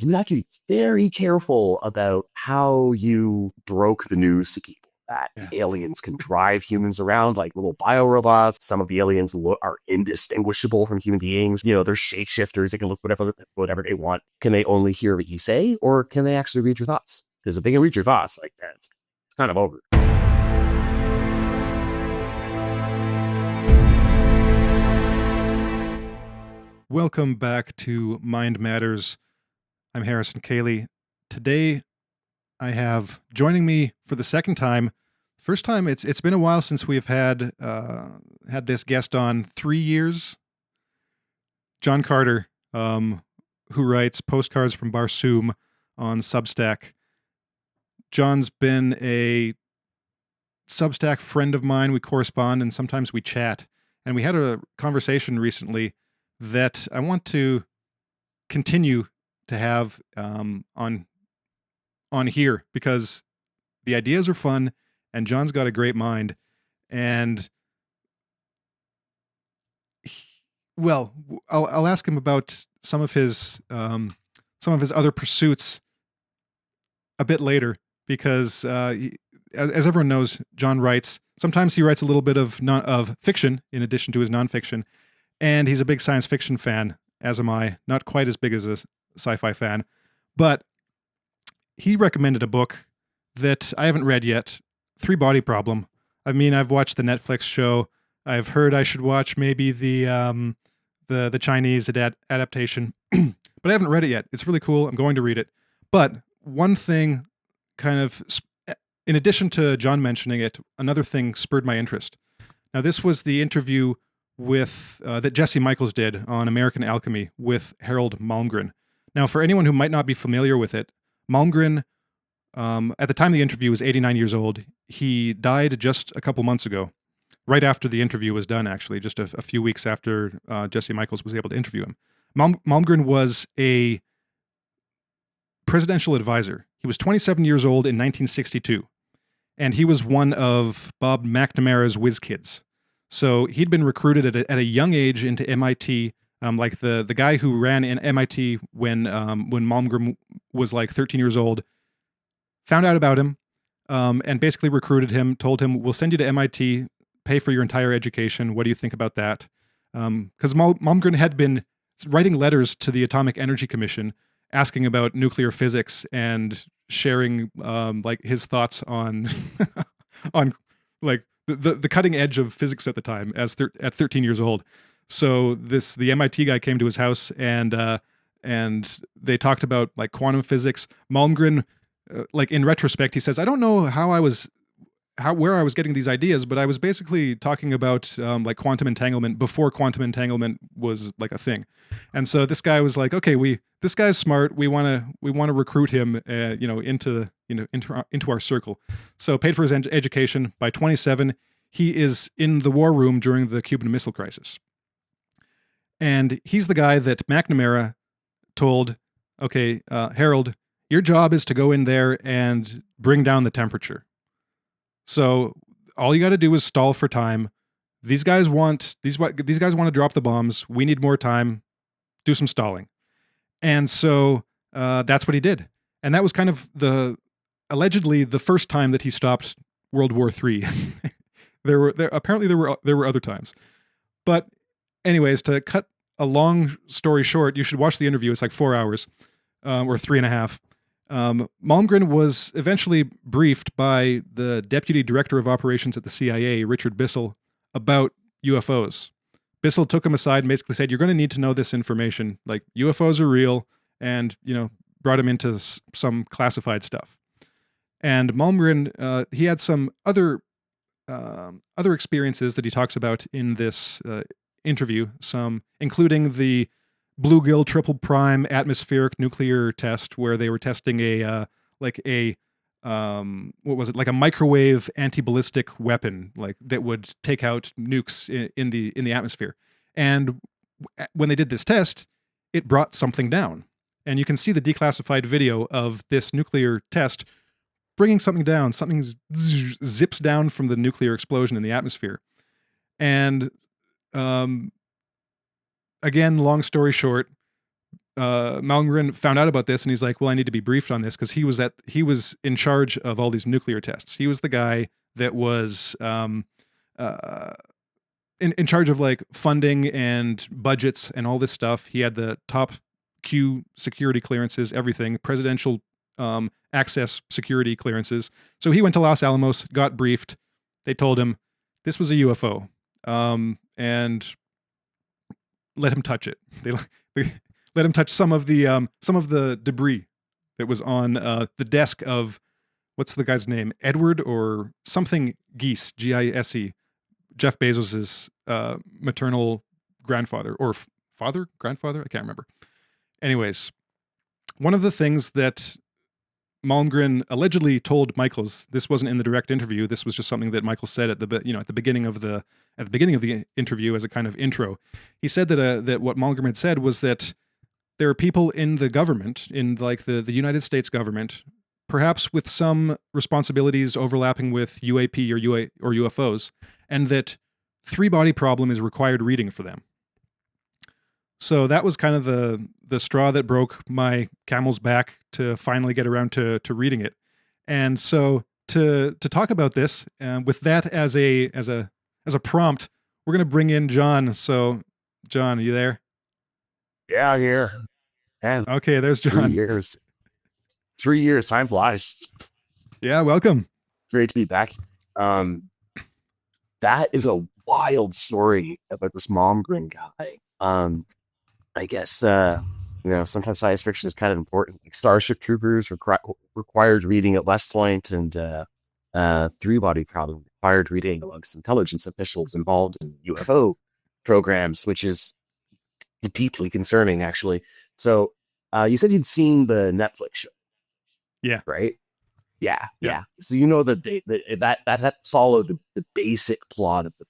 you have to be very careful about how you broke the news to people that Yeah. the aliens can drive humans around like little biorobots. Some of the aliens are indistinguishable from human beings. They're shapeshifters. They can look whatever they want. Can they only hear what you say, or can they actually read your thoughts? Because if they can read your thoughts like that, it's kind of over. Welcome back to Mind Matters. I'm Harrison Cayley. Today, I have joining me for the second time. First time, it's been a while since we've had this guest on. 3 years. John Carter, who writes Postcards from Barsoom on Substack. John's been a Substack friend of mine. We correspond and sometimes we chat. And we had a conversation recently that I want to continue to have on here because the ideas are fun and John's got a great mind. And well, I'll ask him about some of his other pursuits a bit later because as everyone knows, John writes. Sometimes he writes a little bit of fiction in addition to his nonfiction, and he's a big science fiction fan, as am I. Not quite as big as a sci-fi fan, but he recommended a book that I haven't read yet, Three Body Problem. I mean, I've watched the Netflix show. I've heard I should watch maybe the Chinese adaptation, but I haven't read it yet. It's really cool. I'm going to read it. But one thing kind of, in addition to John mentioning it, another thing spurred my interest. Now, this was the interview with that Jesse Michaels did on American Alchemy with Harold Malmgren. Now, for anyone who might not be familiar with it, Malmgren, at the time of the interview, was 89 years old. He died just a couple months ago, right after the interview was done, actually, just a few weeks after Jesse Michaels was able to interview him. Malmgren was a presidential advisor. He was 27 years old in 1962, and he was one of Bob McNamara's whiz kids. So he'd been recruited at a young age into MIT. Like the guy who ran in MIT when Malmgren was like 13 years old, found out about him, and basically recruited him, told him, we'll send you to MIT, pay for your entire education. What do you think about that? Because Malmgren had been writing letters to the Atomic Energy Commission asking about nuclear physics and sharing like his thoughts on on like the cutting edge of physics at the time at 13 years old. So the MIT guy came to his house and they talked about like quantum physics. Malmgren, like in retrospect, he says, I don't know where I was getting these ideas, but I was basically talking about like quantum entanglement before quantum entanglement was like a thing. And so this guy was like, okay, this guy's smart. We want to recruit him, into our circle. So paid for his education. By 27, he is in the war room during the Cuban Missile Crisis. And he's the guy that McNamara told, okay, Harold, your job is to go in there and bring down the temperature. So all you got to do is stall for time. These guys want to drop the bombs. We need more time. Do some stalling. And so that's what he did. And that was kind of allegedly the first time that he stopped World War III. Apparently there were other times. But anyways, to cut a long story short, you should watch the interview. It's like 4 hours or 3.5. Malmgren was eventually briefed by the deputy director of operations at the CIA, Richard Bissell, about UFOs. Bissell took him aside and basically said, you're going to need to know this information. Like, UFOs are real, and, brought him into some classified stuff. And Malmgren, he had some other experiences that he talks about in this interview, some including the Bluegill Triple Prime atmospheric nuclear test, where they were testing what was it, like a microwave anti-ballistic weapon, like that would take out nukes in the atmosphere. And when they did this test, it brought something down, and you can see the declassified video of this nuclear test bringing something down. Something zips down from the nuclear explosion in the atmosphere, and again, long story short, Malmgren found out about this, and he's like, "Well, I need to be briefed on this," because he was in charge of all these nuclear tests. He was the guy that was uh, in charge of like funding and budgets and all this stuff. He had the top Q security clearances, everything, presidential access security clearances. So he went to Los Alamos, got briefed. They told him this was a UFO, and let him touch it. They let him touch some of the debris that was on the desk of what's the guy's name, Edward or something Geese, Gise, Jeff Bezos's maternal grandfather or grandfather. I can't remember. Anyways, one of the things that Malmgren allegedly told Michaels, this wasn't in the direct interview. This was just something that Michaels said at the beginning of the interview as a kind of intro. He said that what Malmgren had said was that there are people in the government, in like the United States government, perhaps with some responsibilities overlapping with UAP or UFOs, and that three-body problem is required reading for them. So that was kind of the straw that broke my camel's back to finally get around to reading it. And so to talk about this with that as a prompt, we're going to bring in John. So John, are you there? Yeah, here. And Okay, there's John. 3 years. 3 years, time flies. Yeah, welcome. Great to be back. That is a wild story about this Malmgren guy. I guess sometimes science fiction is kind of important. Like Starship Troopers required reading at West Point, and Three-Body Problem required reading amongst intelligence officials involved in UFO programs, which is deeply concerning, actually. So, you said you'd seen the Netflix show, Yeah. right? Yeah. So you know that followed the basic plot of the,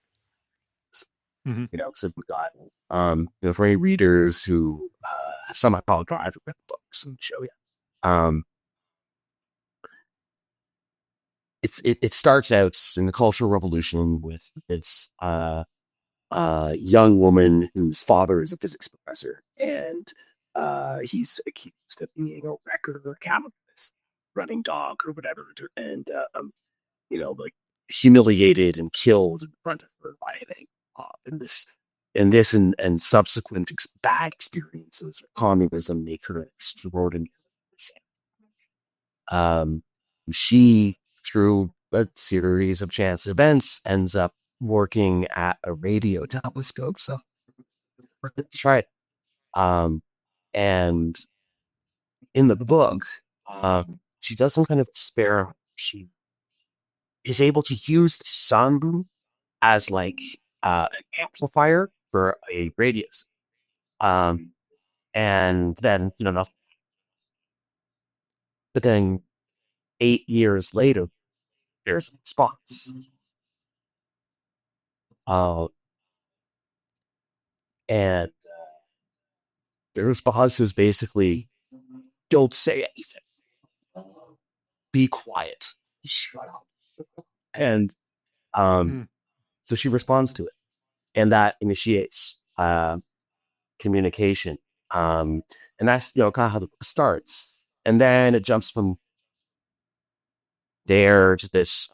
so we got for any readers who some I apologize with books and show you. It starts out in the Cultural Revolution with this young woman whose father is a physics professor, and he's accused of being a wrecker or capitalist, running dog or whatever, and like humiliated and killed in front of her by and subsequent bad experiences of communism make her extraordinary. She, through a series of chance events, ends up working at a radio telescope. So try it. And in the book, she does some kind of experiment. She is able to use the sun as like an amplifier for a radio. And then but then 8 years later, there's a response. And the response is basically, don't say anything. Be quiet. Shut up. And so she responds to it. And that initiates communication. And that's, kind of how the book starts. And then it jumps from there to this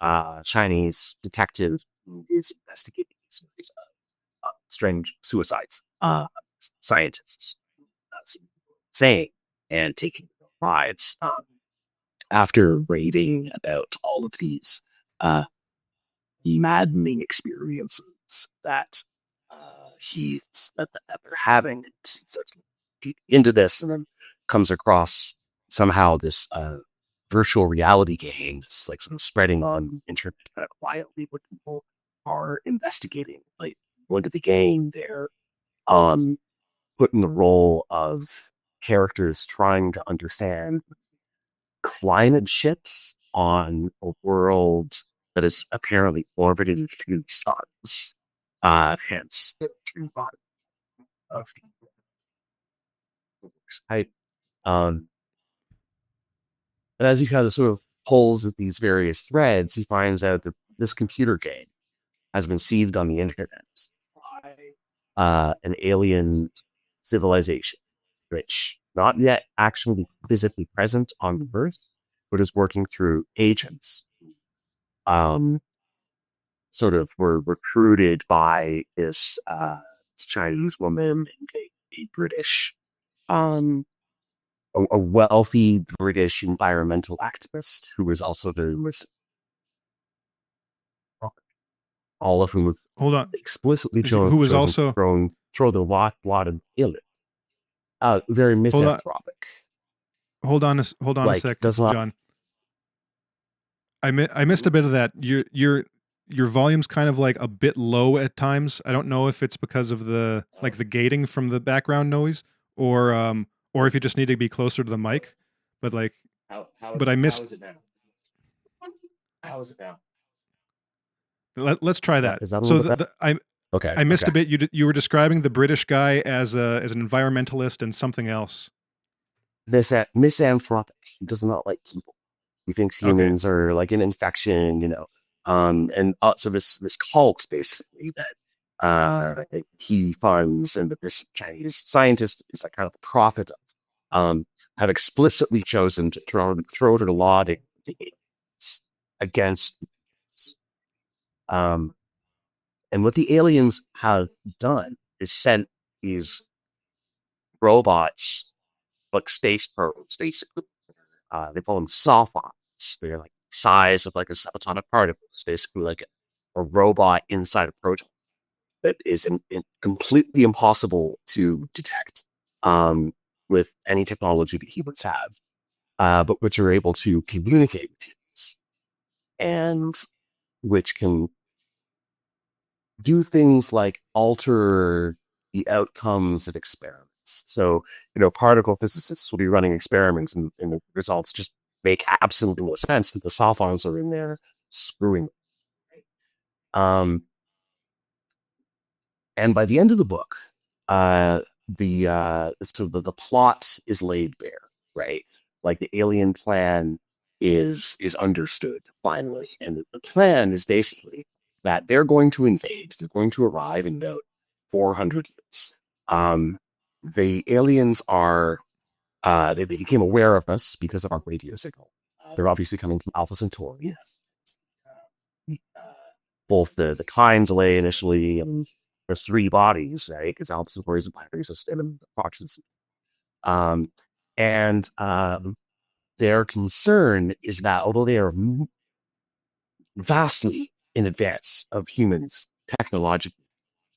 Chinese detective who is investigating strange suicides. Scientists saying and taking lives after reading about all of these maddening experiences that that they're having. It starts into this and then comes across somehow this virtual reality game that's like sort of spreading on internet quietly, where people are investigating, like going to the game. They're put in the role of characters trying to understand climate shifts on a world that is apparently orbited through suns. Hence, of type. And as he kind of sort of pulls at these various threads, he finds out that this computer game has been seeded on the internet by an alien civilization. which not yet actually physically present on Earth, but is working through agents. Um, Sort of were recruited by this Chinese woman and a British, um, a wealthy British environmental activist who was also was all of whom was Hold on. explicitly Who was chosen to also throw the lot of ill. Very hold on misanthropic. hold on a Like sec, does not. John. I missed a bit of that. Your volume's kind of like a bit low at times. I don't know if it's because of the like the gating from the background noise, or if you just need to be closer to the mic. But like, but I How missed. is it now? How is it now? Let's try that. Is that a So little bit better? Okay. I missed Okay. a bit. You were describing the British guy as an environmentalist and something else. Misanthropic. He does not like people. He thinks Okay. humans are like an infection, you know. And so this cult basically that he funds and that this Chinese scientist is like kind of the prophet of, have explicitly chosen to throw to the law against. Um, and what the aliens have done is sent these robots, like space probes, basically. They call them sophons. They're like size of like a subatomic particle. It's basically like a robot inside a proton that is completely impossible to detect with any technology that humans have, but which are able to communicate with humans and which can do things like alter the outcomes of experiments. So, particle physicists will be running experiments and the results just make absolutely no sense that the sophons are in there screwing. Um, and by the end of the book, the plot is laid bare, right? Like the alien plan is understood finally, and the plan is basically that they're going to invade. They're going to arrive in about 400 years. The aliens are they became aware of us because of our radio signal. They're obviously coming from Alpha Centauri. Both the Kynes lay initially, and there's three bodies, right? Because Alpha Centauri is a binary system and Proxima. And their concern is that although they are vastly in advance of humans technologically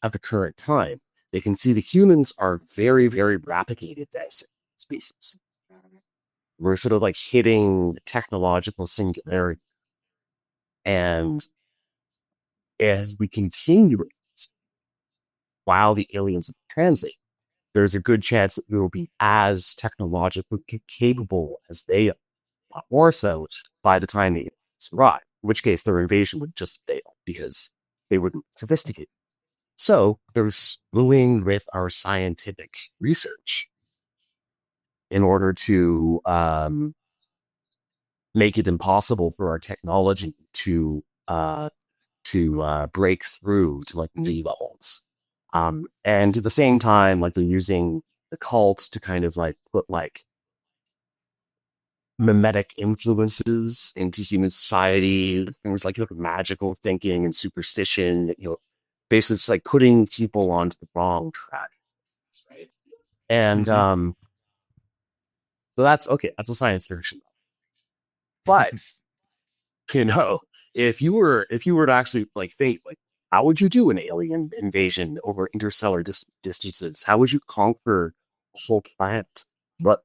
at the current time, they can see the humans are very, very rapidly advancing species. We're sort of like hitting the technological singularity. And as we continue while the aliens translate, there's a good chance that we will be as technologically capable as they are, more so by the time they arrive, in which case their invasion would just fail because they wouldn't be sophisticated. So they're screwing with our scientific research in order to make it impossible for our technology to break through to like new levels. And at the same time, like they're using the cults to kind of like put like mimetic influences into human society, things like magical thinking and superstition, basically it's like putting people onto the wrong track. Right. And so that's okay, that's a science fiction. But if you were to actually like think like how would you do an alien invasion over interstellar distances? How would you conquer a whole planet? But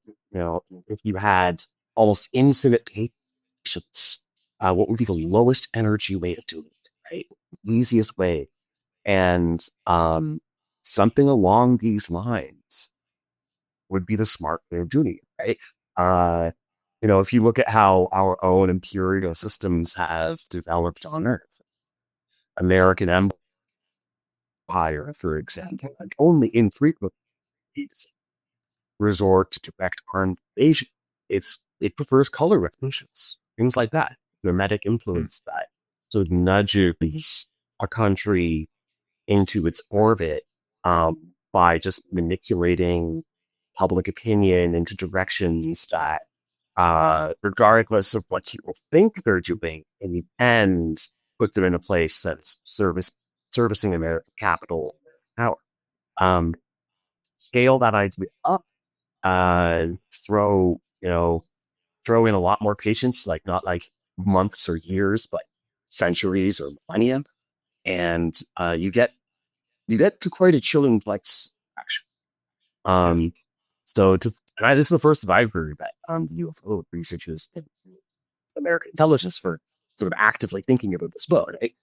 if you had almost infinite patience, what would be the lowest energy way of doing it? Right, easiest way, and something along these lines would be the smart way of doing it. Right. If you look at how our own imperial systems have developed on Earth, American Empire, for example, like only infrequently resort to direct armed invasion. It prefers color revolutions, things like that. Mimetic influence that. So it nudges a country into its orbit by just manipulating public opinion into directions that, regardless of what people think they're doing, in the end, put them in a place that's servicing American capital power. Um, Scale that idea up, uh, throw, throw in a lot more patience, like not like months or years, but centuries or millennia. And you get to quite a chilling place, actually. Um, this is the first that I've heard that UFO researchers and American intelligence for sort of actively thinking about this book, right?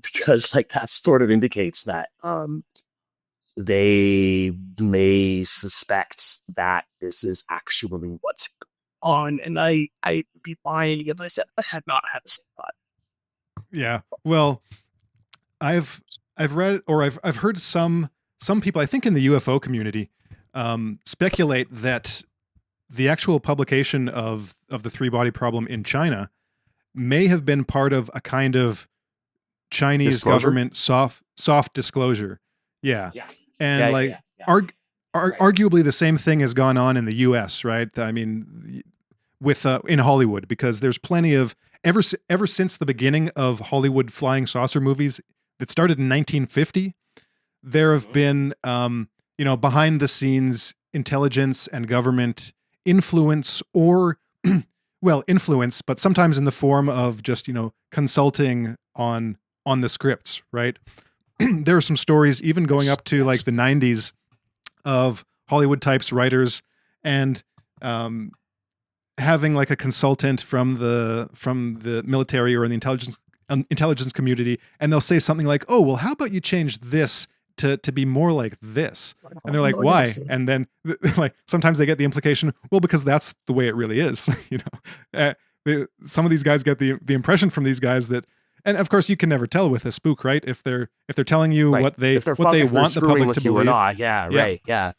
Because like that sort of indicates that they may suspect that this is actually what's on, and I'd be lying if I said I had not had this thought. Yeah. Well, I've read, or I've heard some people, I think in the UFO community, speculate that the actual publication of the three body problem in China may have been part of a kind of Chinese Disclosure? government soft disclosure. Yeah. Yeah, And yeah, like yeah, yeah. Right. arguably the same thing has gone on in the US, right? I mean, with in Hollywood, because there's plenty of ever since the beginning of Hollywood flying saucer movies that started in 1950, there have been behind the scenes intelligence and government influence, or well, influence, but sometimes in the form of just consulting on the scripts, right? There are some stories even going up to like the 90s of Hollywood types writers and having like a consultant from the military or in the intelligence community, and they'll say something like, "Oh, well, how about you change this to be more like this?" And they're like, "Why?" And then like sometimes they get the implication, "Well, because that's the way it really is." Some of these guys get the impression from these guys that, and of course you can never tell with a spook, right? If they're telling you Right. what they If they're want the public with to you or believe, not, yeah, yeah, right, yeah,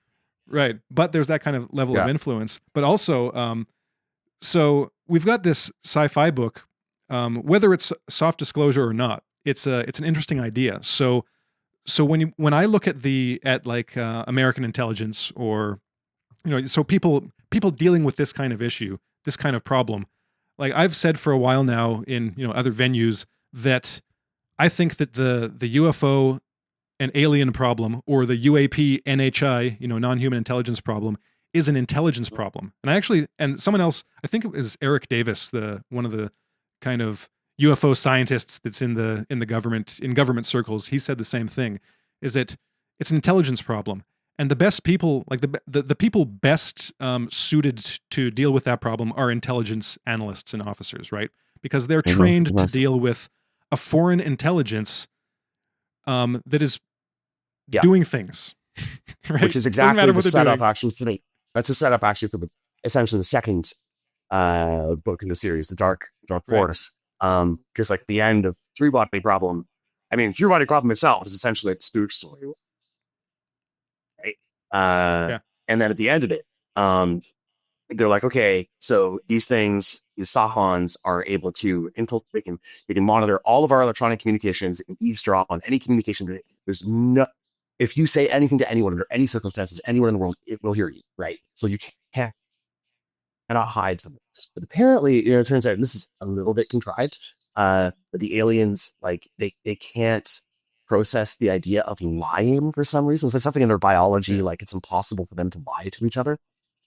right. But there's that kind of level of yeah. influence. But also, so we've got this sci-fi book, whether it's soft disclosure or not, it's an interesting idea. So when I look at like American intelligence, or so people dealing with this kind of issue, this kind of problem, like I've said for a while now in other venues, that I think that the UFO and alien problem, or the UAP NHI, non-human intelligence problem, is an intelligence problem. And someone else, I think it was Eric Davis, the one of the kind of UFO scientists that's in government circles, he said the same thing, is that it's an intelligence problem. And the best people, like the people best suited to deal with that problem, are intelligence analysts and officers, right? Because they're trained to deal with a foreign intelligence that is Yeah. doing things, right? Which is Doesn't matter exactly the what they're setup doing. actually for me. That's the setup actually for essentially the second book in the series, The Dark Right. Force. Because like the end of Three Body Problem, I mean, Three Body Problem itself is essentially a spook story, right? Yeah. And then at the end of it, they're like, okay, so these things, these Sahans are able to they can monitor all of our electronic communications and eavesdrop on any communication. There's no, if you say anything to anyone under any circumstances, anywhere in the world, it will hear you, right? So you cannot hide from this. But apparently, it turns out, and this is a little bit contrived, but the aliens, like, they can't process the idea of lying for some reason. So there's something in their biology, like it's impossible for them to lie to each other.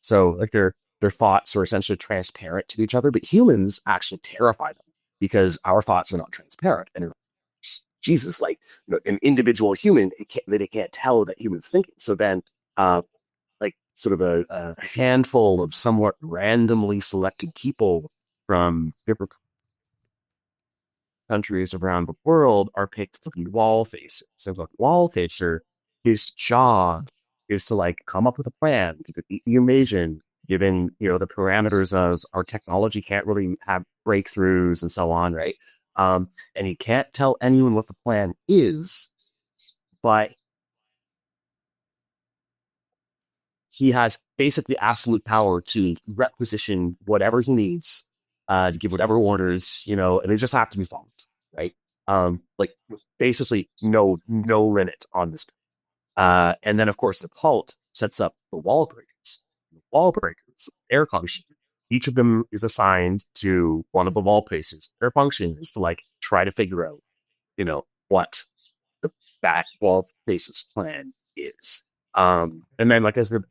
So like their thoughts are essentially transparent to each other, but humans actually terrify them because our thoughts are not transparent. And Jesus, like an individual human, they can't tell that humans thinking. So then, like sort of a handful of somewhat randomly selected people from different countries around the world are picked to be wall facers. So the wall facer, his job is to like come up with a plan to defeat the invasion, given the parameters of our technology can't really have breakthroughs and so on, right? And he can't tell anyone what the plan is, but he has basically absolute power to requisition whatever he needs, to give whatever orders, and they just have to be followed, right? Like basically no limit on this. And then of course the cult sets up the wall breakers. The wall breakers, their function, each of them is assigned to one of the wall pacers. Their function is to like try to figure out, what the back wall faces plan is. And then like as that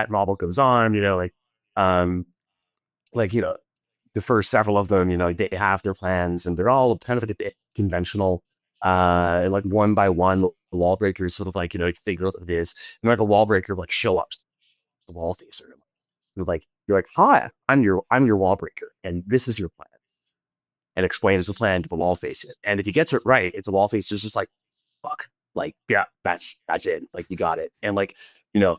novel goes on, um, like the first several of them, they have their plans and they're all kind of a bit conventional. And like one by one, the wall breakers sort of like, figure out what it is. And like a wall breaker like show up to the wall facer. You're like, hi, I'm your wall breaker, and this is your plan. And explains the plan to the wall facer. And if he gets it right, if the wall facer is just like, fuck, like, yeah, that's it. Like you got it. And like, you know,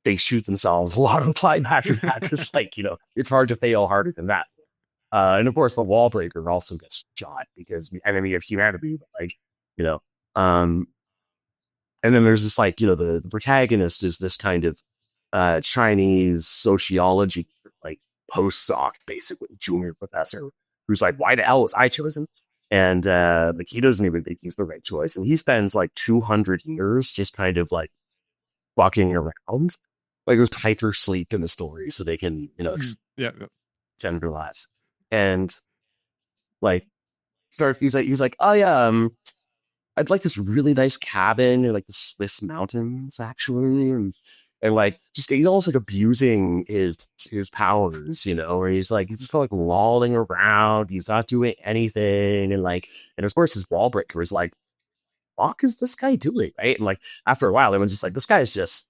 they shoot themselves a lot of time after that. Just like, it's hard to fail harder than that. And of course, the wall breaker also gets shot because the enemy of humanity, like, you know, um, and then there's this like, the protagonist is this kind of Chinese sociology, like postdoc, basically junior professor, who's like, why the hell was I chosen? And like he doesn't even think he's the right choice. And he spends like 200 years just kind of like walking around. Like there's hyper-sleep in the story so they can, Yeah. extend their lives. And like he's like, oh yeah, I'd like this really nice cabin in like the Swiss mountains actually, and like just he's almost like abusing his powers, where he's just like lolling around, he's not doing anything, and of course his wall breaker is like, fuck is this guy doing, right? And like after a while, everyone's just like, this guy's just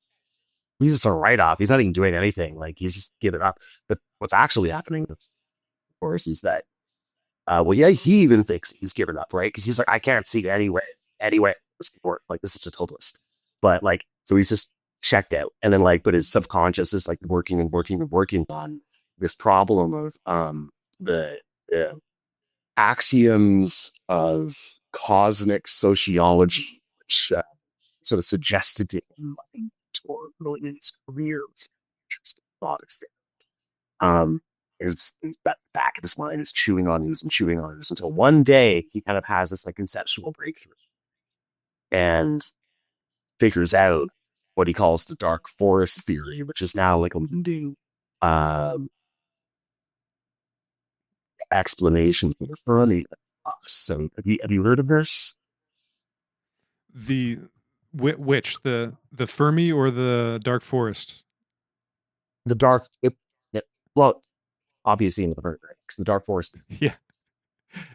he's just a write off. He's not even doing anything. Like he's just giving up. But what's actually happening, of course, is that well, yeah, he even thinks he's given up, right? Because he's like, I can't see anywhere this can work. Like this is just hopeless. But like, so he's just checked out, and then like, but his subconscious is like working and working and working on this problem of the axioms of cosmic sociology, which sort of suggested to him like, toward really his career. Interesting thought experiment. His back of his mind is chewing on these and chewing on this until one day he kind of has this like conceptual breakthrough and figures out what he calls the dark forest theory, which is now like a leading um, explanation for the Fermi. So have you heard of this? The which the Fermi or the Dark Forest? The dark, well, obviously in the first, right? The dark forest. Yeah.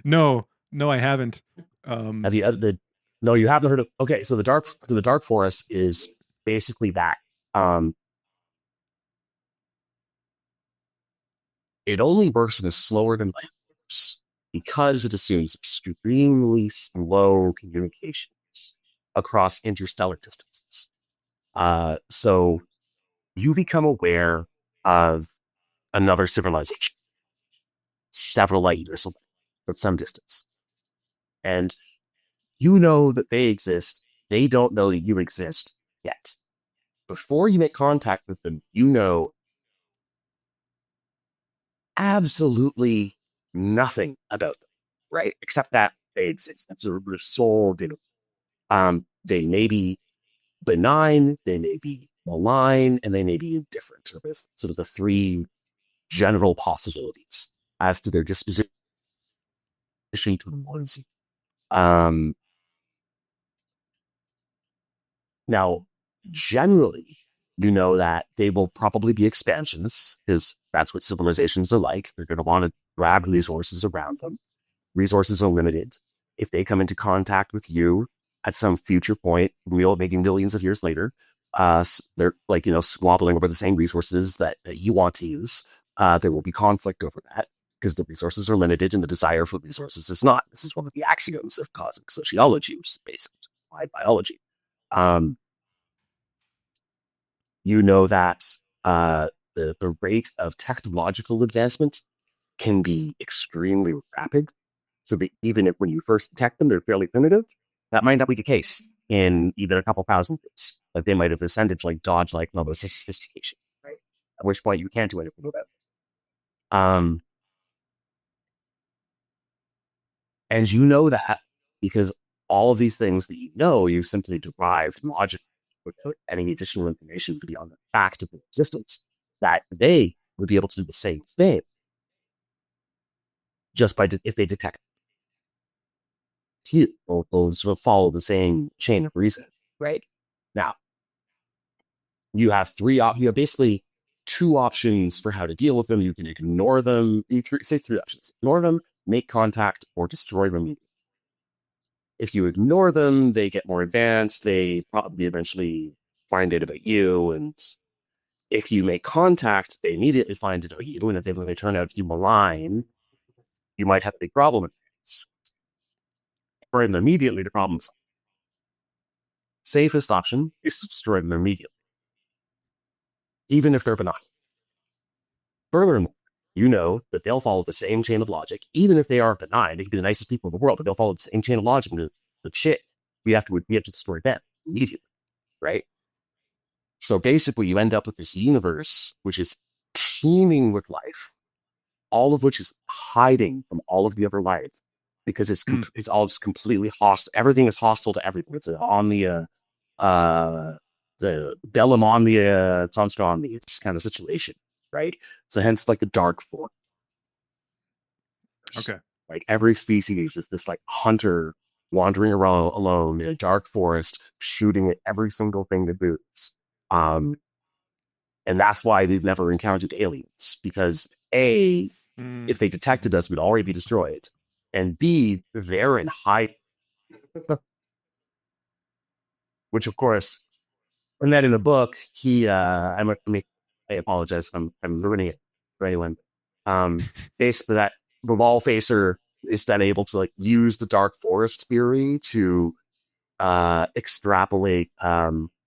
No, I haven't. Have you no, you haven't heard of. Okay, so the dark forest is basically that. Um, it only works in a slower than light works because it assumes extremely slow communication across interstellar distances. So you become aware of another civilization, several light years away, at some distance, and you know that they exist. They don't know that you exist yet. Before you make contact with them, you know absolutely nothing about them, right? Except that they exist. That's their soul. They may be benign, they may be malign, and they may be indifferent, with sort of the three general possibilities as to their disposition towards you. Now, generally, you know that they will probably be expansions because that's what civilizations are like. They're going to want to grab resources around them. Resources are limited. If they come into contact with you at some future point, maybe millions of years later, they're like, squabbling over the same resources that you want to use. There will be conflict over that because the resources are limited and the desire for resources is not. This is one of the axioms of cosmic sociology, which is basically applied biology. Um, you know that the rate of technological advancement can be extremely rapid. So that even if when you first detect them, they're fairly primitive, that might not be the case in even a couple thousand years. Like they might have ascended to like dodge like level of sophistication, right? At which point you can't do anything about it. And you know that because all of these things that you know, you simply derived logically without any additional information beyond the fact of their existence, that they would be able to do the same thing just by if they detect you. Those will follow the same chain of reason, right? Now, you have you have basically two options for how to deal with them. You can ignore them. Say three options: ignore them, make contact, or destroy them. If you ignore them, they get more advanced. They probably eventually find out about you. And if you make contact, they immediately find out about you. And if they turn out to be malign, you might have a big problem. Destroy them immediately, the problem's safest option is to destroy them immediately, even if they're benign. Furthermore, you know that they'll follow the same chain of logic, even if they are benign. They can be the nicest people in the world, but they'll follow the same chain of logic. And the shit, we have to destroy them immediately, right? So basically, you end up with this universe which is teeming with life, all of which is hiding from all of the other life because it's all just completely hostile. Everything is hostile to everything. It's on the Bellum Omnia, Constant Omnia kind of situation, right? So hence like the dark force. Okay. Like every species is this like hunter wandering around alone in a dark forest, shooting at every single thing that moves. And that's why they've never encountered aliens, because A, if they detected us, we'd already be destroyed. And B, they're in hiding. Which, of course, and then in the book, I apologize, I'm ruining it for anyone. Basically, that the wall facer is then able to like use the dark forest theory to extrapolate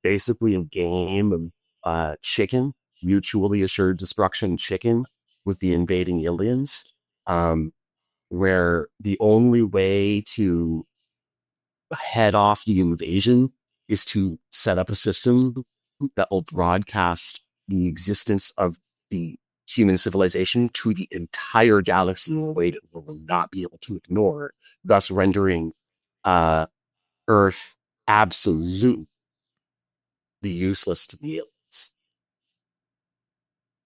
basically a game of chicken, mutually assured destruction chicken with the invading aliens, where the only way to head off the invasion is to set up a system that will broadcast the existence of the human civilization to the entire galaxy in a way that we will not be able to ignore, thus rendering Earth absolutely useless to the aliens.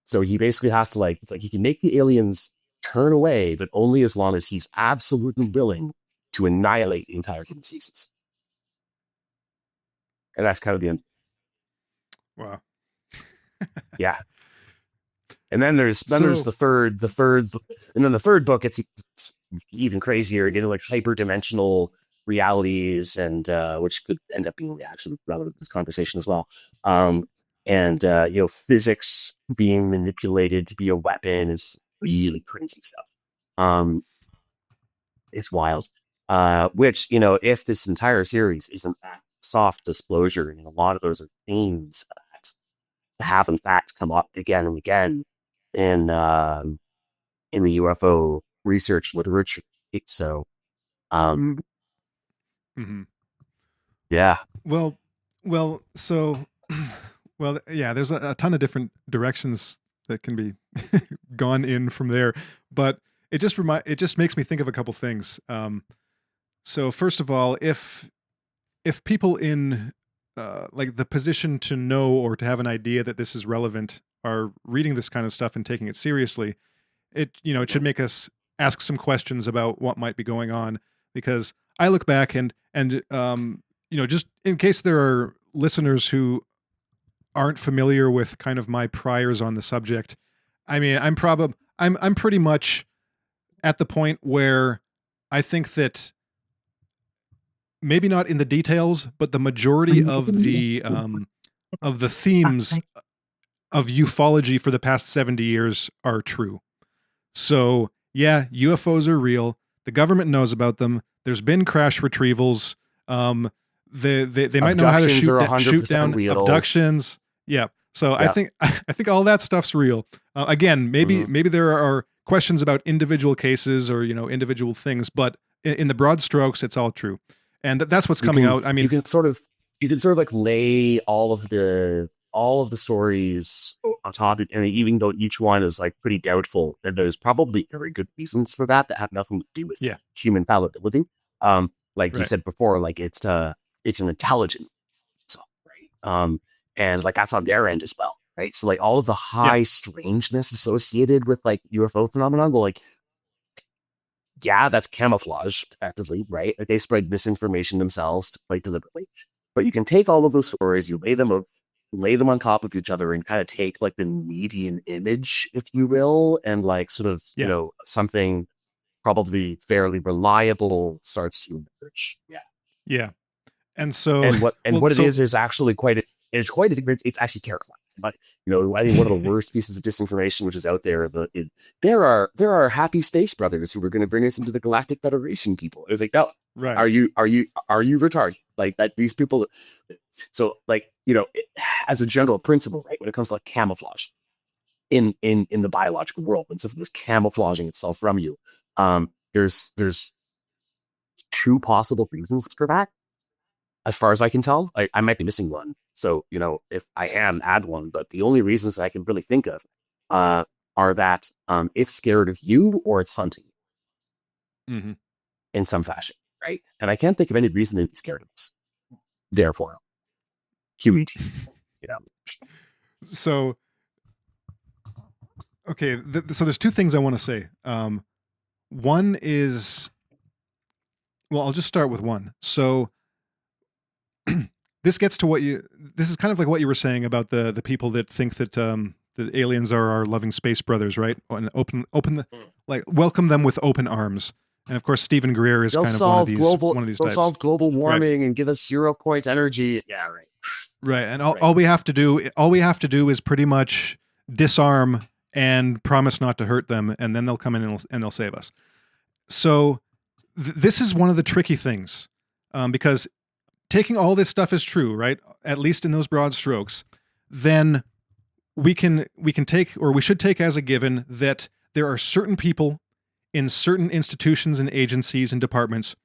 So he basically has to it's like he can make the aliens turn away, but only as long as he's absolutely willing to annihilate the entire human species. And that's kind of the end. Wow. Yeah. And then there's the third, and then the third book, it's even crazier, getting like hyperdimensional realities, and which could end up being the actual relevant to this conversation as well. And physics being manipulated to be a weapon is really crazy stuff. It's wild. Which, if this entire series isn't that soft disclosure, and a lot of those are themes that have in fact come up again and again in the UFO research literature. So, yeah. Well, so, well, yeah, there's a ton of different directions that can be gone in from there, but it just makes me think of a couple things. So first of all, if people in like the position to know or to have an idea that this is relevant are reading this kind of stuff and taking it seriously, it should make us ask some questions about what might be going on, because I look back and just in case there are listeners who aren't familiar with kind of my priors on the subject, I mean, I'm pretty much at the point where I think that maybe not in the details, but the majority of the themes of ufology for the past 70 years are true. So yeah, UFOs are real. The government knows about them. There's been crash retrievals. They might know how to shoot down real. Abductions. Yeah. So yeah. I think all that stuff's real. Again, maybe there are questions about individual cases or individual things, but in the broad strokes, it's all true. And that's what's coming out. I mean, you can sort of like lay all of the stories on top of it, and even though each one is like pretty doubtful, and there's probably very good reasons for that have nothing to do with human fallibility. Like you said before, like it's an intelligent, right? And like that's on their end as well, right? So like all of the Yeah. high strangeness associated with like UFO phenomenon, well, like yeah, that's camouflage effectively, right? Like they spread misinformation themselves quite deliberately. But you can take all of those stories, you lay them on top of each other, and kind of take like the median image, if you will, and like sort of Yeah. something probably fairly reliable starts to emerge. Yeah. Yeah. And so, And well, what it so is actually it's quite it's actually terrifying. But I think one of the worst pieces of disinformation which is out there, there are happy space brothers who are going to bring us into the Galactic Federation. People, it's like, no, right. are you retarded? Like that, these people. So like as a general principle, right, when it comes to like camouflage in the biological world, when something is camouflaging itself from you, there's two possible reasons for that as far as I can tell. I might be missing one. So, if I am, add one. But the only reasons I can really think of are that it's scared of you or it's hunting Mm-hmm. in some fashion, right? And I can't think of any reason to be scared of us. Therefore, QED, you know. So, okay. So there's two things I want to say. One is, well, I'll just start with one. So this gets to this is kind of like what you were saying about the people that think that the aliens are our loving space brothers, right? And like welcome them with open arms. And of course, Stephen Greer is They'll kind of solve one of these they'll types. solve global Right. warming and give us 0 point energy. Yeah, right. Right. And all we have to do is pretty much disarm and promise not to hurt them, and then they'll come in and they'll save us. So this is one of the tricky things, because taking all this stuff is true, right? At least in those broad strokes, then we can take, or we should take as a given, that there are certain people in certain institutions and agencies and departments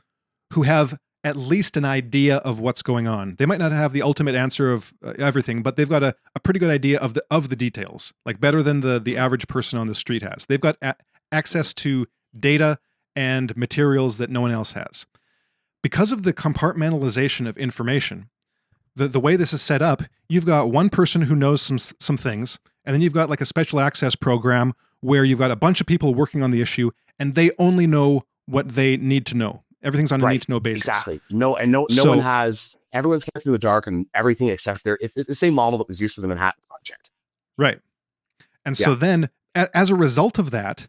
who have at least an idea of what's going on. They might not have the ultimate answer of everything, but they've got a pretty good idea of the details, like better than the average person on the street has. They've got access to data and materials that no one else has. Because of the compartmentalization of information, the way this is set up, you've got one person who knows some things, and then you've got like a special access program where you've got a bunch of people working on the issue, and they only know what they need to know. Everything's on a need to know basis. Exactly. No one has, everyone's kept in the dark and everything except it's the same model that was used for the Manhattan Project. Right. And so then, as a result of that,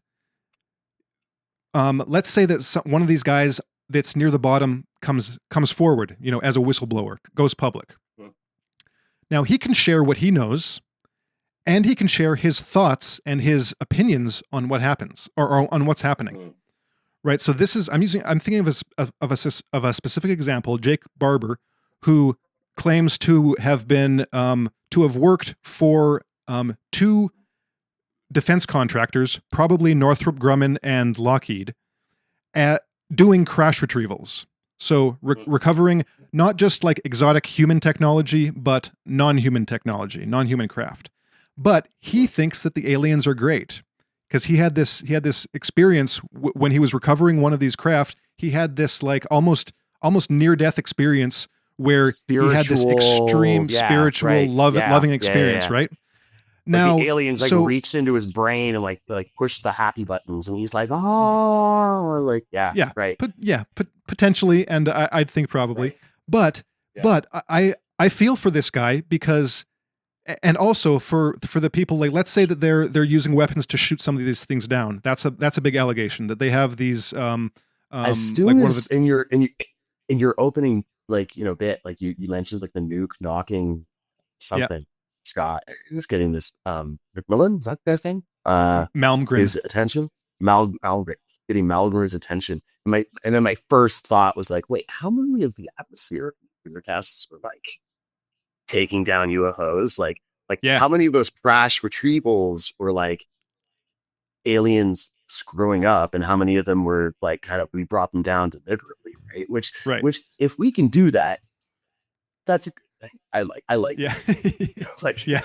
let's say that one of these guys that's near the bottom comes forward, as a whistleblower, goes public. Now he can share what he knows, and he can share his thoughts and his opinions on what happens, or on what's happening. Right. So this is, I'm thinking of a specific example, Jake Barber, who claims to have been to have worked for two defense contractors, probably Northrop Grumman and Lockheed, at doing crash retrievals. So recovering not just like exotic human technology, but non-human technology, non-human craft. But he thinks that the aliens are great, because he had this experience when he was recovering one of these craft. He had this like almost near-death experience where he had this extreme spiritual loving experience, right? Now the aliens like reached into his brain and like pushed the happy buttons, and he's like, oh, like right, potentially, and I'd think probably, but I feel for this guy, because, and also for the people, like, let's say that they're using weapons to shoot some of these things down. That's a big allegation that they have these. As soon as in your opening bit, like you mentioned, like the nuke knocking something. Scott is getting this McMillan, is that the guy's name? Malmgren. His attention. Malmgren, getting Malmgren's attention. And then my first thought was like, wait, how many of the atmosphere forecasts were like taking down UFOs? Like how many of those crash retrievals were like aliens screwing up, and how many of them were like kind of, we brought them down deliberately, right? Which if we can do that, that's a I like. Yeah. Like, yeah.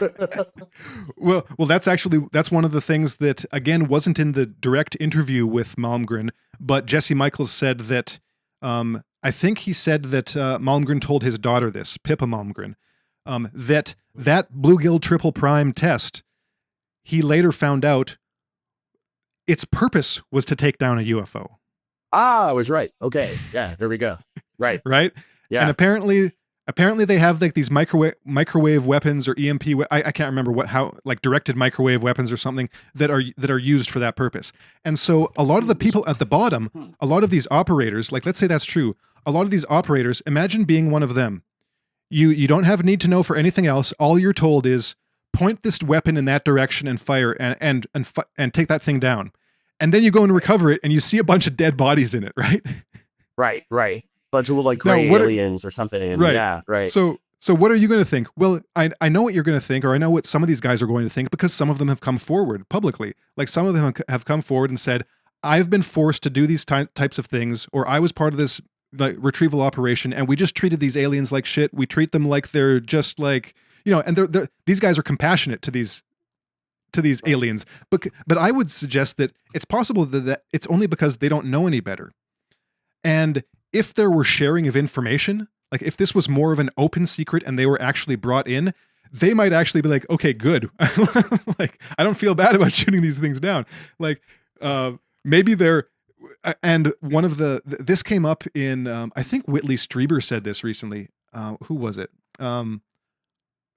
Well, that's one of the things that, again, wasn't in the direct interview with Malmgren, but Jesse Michaels said that, I think he said that Malmgren told his daughter this, Pippa Malmgren, that bluegill triple prime test, he later found out its purpose was to take down a UFO. Ah, I was right. Okay. Yeah, there we go. Right. Right? And Yeah. apparently they have like these microwave weapons or EMP. I can't remember how like directed microwave weapons or something that are used for that purpose. And so a lot of the people at the bottom, a lot of these operators, like let's say that's true, a lot of these operators, imagine being one of them. You don't have need to know for anything else. All you're told is point this weapon in that direction and fire and take that thing down. And then you go and recover it and you see a bunch of dead bodies in it, right? Right. Right. Bunch of little like Now, gray what are- aliens or something. And Right. Yeah. Right. So what are you going to think? Well, I know what you're going to think, or I know what some of these guys are going to think because some of them have come forward publicly. Like some of them have come forward and said, "I've been forced to do these types of things, or I was part of this like retrieval operation, and we just treated these aliens like shit. We treat them like they're just like and these guys are compassionate to these aliens. But I would suggest that it's possible that it's only because they don't know any better. And if there were sharing of information, like if this was more of an open secret and they were actually brought in, they might actually be like, okay, good. Like, I don't feel bad about shooting these things down. Like, maybe they're, and one of this came up in, I think Whitley Strieber said this recently. Who was it?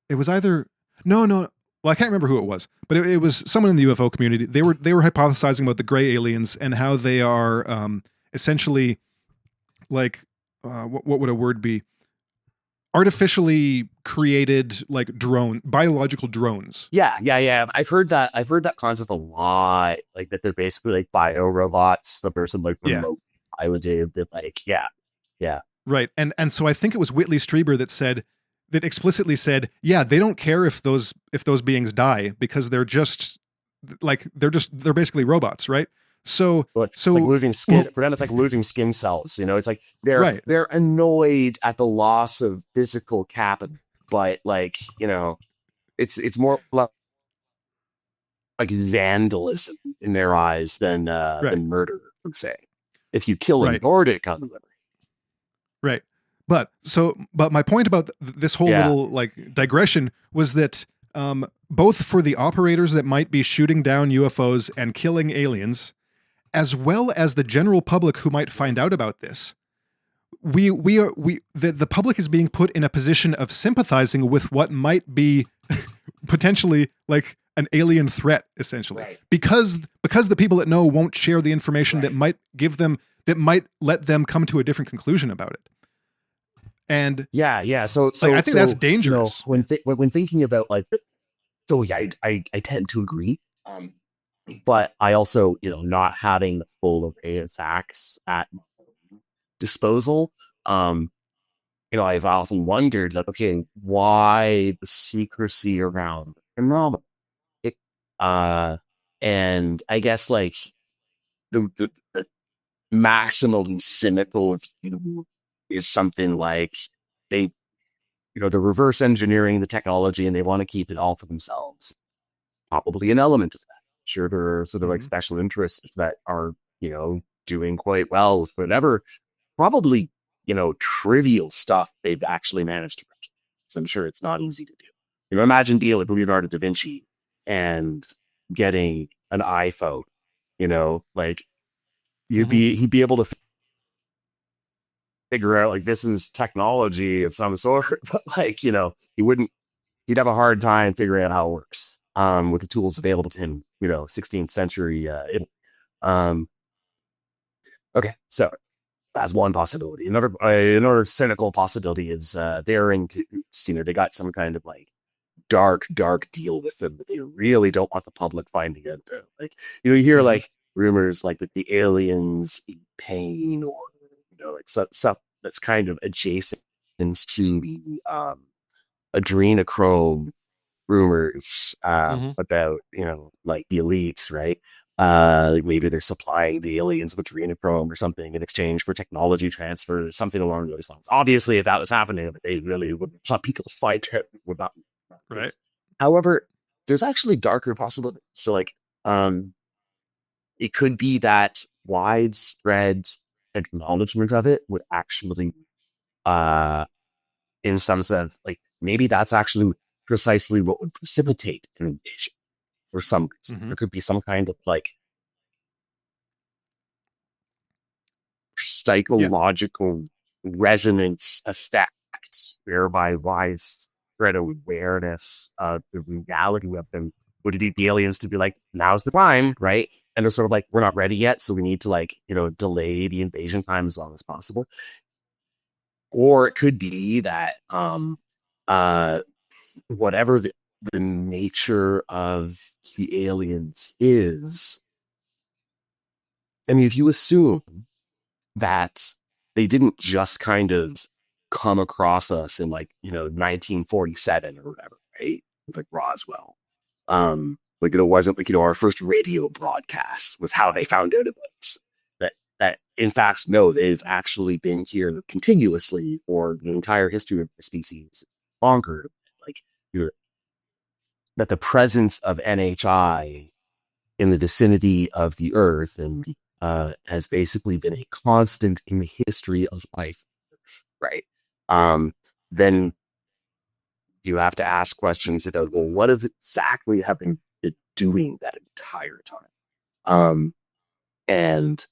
It was either, no, well, I can't remember who it was, but it was someone in the UFO community. They were hypothesizing about the gray aliens and how they are essentially like what would a word be? Artificially created like biological drones. Yeah. I've heard that concept a lot. Like that they're basically like bio robots. The person like remote piloted that like yeah. Right. And so I think it was Whitley Strieber that explicitly said, yeah, they don't care if those beings die because they're basically robots, right? So It's like losing skin. For them, it's like losing skin cells. It's like they're annoyed at the loss of physical capital, but like it's more like vandalism in their eyes than murder, I would say. If you kill an Nordic on the liver. Right. But my point about this whole little like digression was that both for the operators that might be shooting down UFOs and killing aliens, as well as the general public who might find out about this, the public is being put in a position of sympathizing with what might be potentially like an alien threat, essentially, because the people that know won't share the information that might let them come to a different conclusion about it. And so I think that's dangerous. When thinking about like, so yeah, I tend to agree. But I also, not having the full array of facts at my disposal, I've often wondered that, okay, why the secrecy around the phenomenon? And I guess like the maximally cynical view is something like they're reverse engineering the technology and they want to keep it all for themselves. Probably an element of that. Sure, there are sort of like special interests that are, doing quite well with whatever, probably, trivial stuff they've actually managed to reach. So I'm sure it's not easy to do. Imagine dealing with Leonardo da Vinci and getting an iPhone, like he'd be able to figure out like this is technology of some sort, but like, he'd have a hard time figuring out how it works. With the tools available to him, 16th century. Okay, so that's one possibility. Another cynical possibility is they're in cahoots. They got some kind of like dark deal with them that they really don't want the public finding out. Like, you hear like rumors like that the aliens in pain, or like stuff that's kind of adjacent to the adrenochrome rumors about like the elites, right? Like maybe they're supplying the aliens with adrenochrome or something in exchange for technology transfer, something along those lines. Obviously, if that was happening, they really would want people to fight it with that. Right. However, there's actually darker possibilities. So like it could be that widespread acknowledgement of it would actually in some sense like maybe that's actually precisely what would precipitate an invasion for some reason. Mm-hmm. There could be some kind of like Yeah. psychological resonance effect whereby widespread awareness of the reality of them would lead the aliens to be like, now's the time, right? And they're sort of like, we're not ready yet, so we need to like, delay the invasion time as long as possible. Or it could be that uh whatever the nature of the aliens is, I mean, if you assume that they didn't just kind of come across us in like, 1947 or whatever, right? It's like Roswell. Like it wasn't like, our first radio broadcast was how they found out about us. That in fact, no, they've actually been here continuously for the entire history of the species longer. Like you're, that the presence of NHI in the vicinity of the Earth and has basically been a constant in the history of life, right? Then you have to ask questions about, well, what exactly have they been doing that entire time? And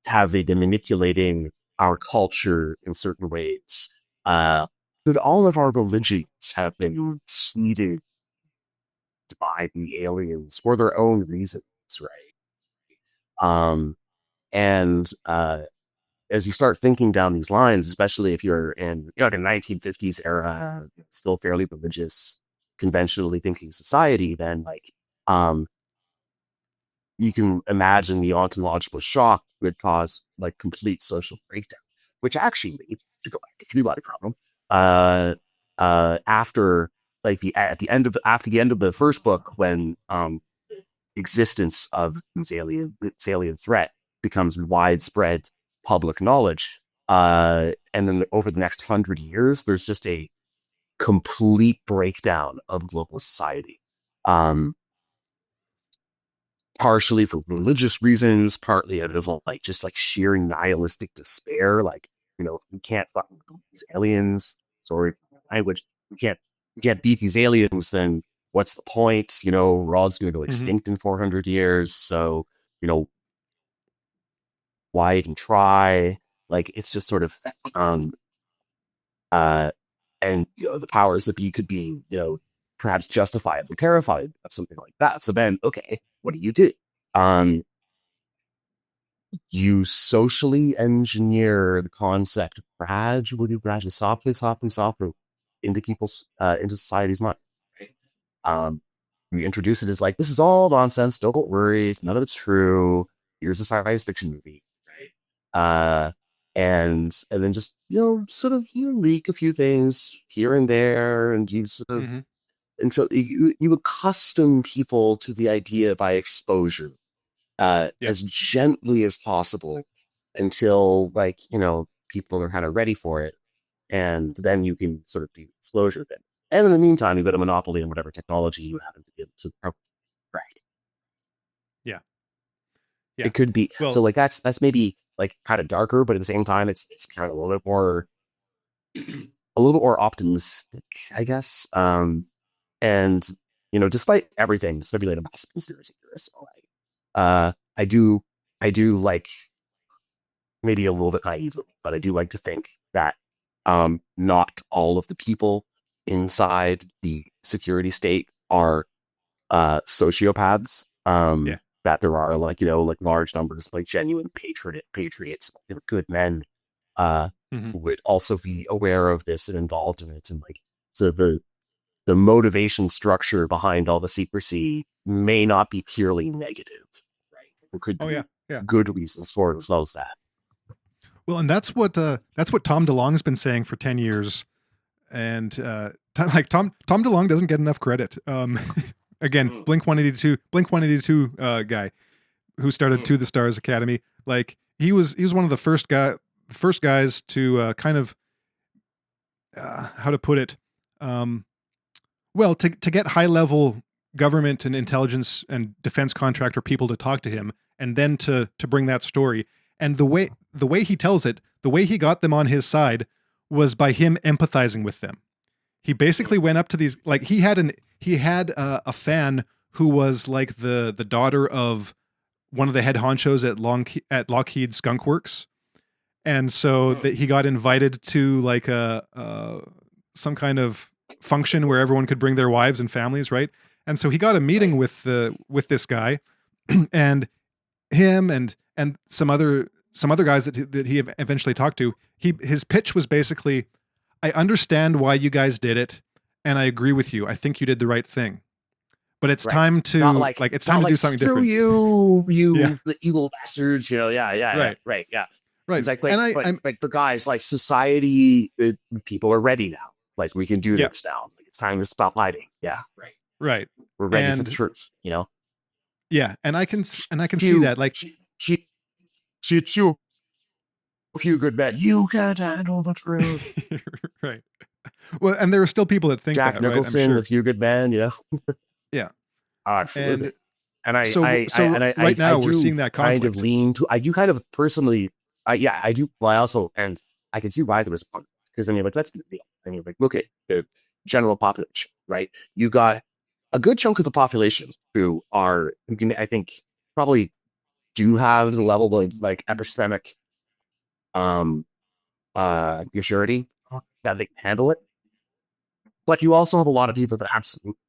have they been manipulating our culture in certain ways? That all of our religions have been seeded by the aliens for their own reasons, right? And as you start thinking down these lines, especially if you're in the 1950s era, still fairly religious, conventionally thinking society, then like you can imagine the ontological shock would cause like complete social breakdown, which actually, to go back to the Three-Body Problem, after like after the end of the first book, when existence of this alien threat becomes widespread public knowledge, and then over the next 100 years, there's just a complete breakdown of global society. Partially for religious reasons, partly out of like just like sheer nihilistic despair. Like, we can't fuck these aliens. Sorry for my language. We can't beat these aliens. Then what's the point? We're all just going to go Mm-hmm. extinct in 400 years. So, you know, why even try? Like, it's just sort of, and the powers that be could be, perhaps justifiably terrified of something like that. So then, okay, what do you do? You socially engineer the concept gradually, softly, into people's, into society's mind. Right? We introduce it as like, this is all nonsense. Don't worry. None of it's true. Here's a science fiction movie. Right? And then just, sort of, leak a few things here and there. And you sort of, Mm-hmm. until you accustom people to the idea by exposure as gently as possible until like people are kind of ready for it, and then you can sort of do disclosure then. And in the meantime, you've got a monopoly on whatever technology you happen to be able to right. Yeah. It could be Well, so like that's maybe like kind of darker, but at the same time, it's kind of a little bit more optimistic, I guess. And despite everything, it's maybe like a massive conspiracy theorist. I do like maybe a little bit naive, but I do like to think that not all of the people inside the security state are sociopaths. That there are like large numbers of like genuine patriots, good men, who would also be aware of this and involved in it, and like so the motivation structure behind all the secrecy may not be purely negative, right? There could be good reasons for it as well as that. Well, and that's what Tom DeLonge's been saying for 10 years, and Tom DeLonge doesn't get enough credit. Again, Blink 182 guy who started To the Stars Academy. Like he was one of the first guys to kind of how to put it, well, to get high level government and intelligence and defense contractor people to talk to him, and then to bring that story. And the way he tells it, the way he got them on his side was by him empathizing with them. He basically went up to these, like he had a fan who was like the daughter of one of the head honchos at Lockheed Skunk Works, and so that he got invited to like a some kind of function where everyone could bring their wives and families, right? And so he got a meeting with this guy, and him and some other guys that he eventually talked to. His pitch was basically, I understand why you guys did it, and I agree with you. I think you did the right thing, but it's time to it's time to do something different. You the evil bastards. Right. Right. It's like, but guys, like society, people are ready now. Like we can do this now. Like, it's time to stop hiding. Yeah. Right. We're ready for the truth. Yeah, and I can see that. Like she you a few good men. You can't handle the truth. Right. Well, and there are still people that think Jack that, Nicholson, right? I'm sure. A Few Good Men. Yeah. Absolutely. And right now we're seeing that conflict. Kind of lean to. I do kind of personally. I do. Well, I also, and I can see why there was because let's be real. Look at the general population, right? You got a good chunk of the population who can, I think, probably do have the level of like epistemic maturity that they can handle it. But you also have a lot of people that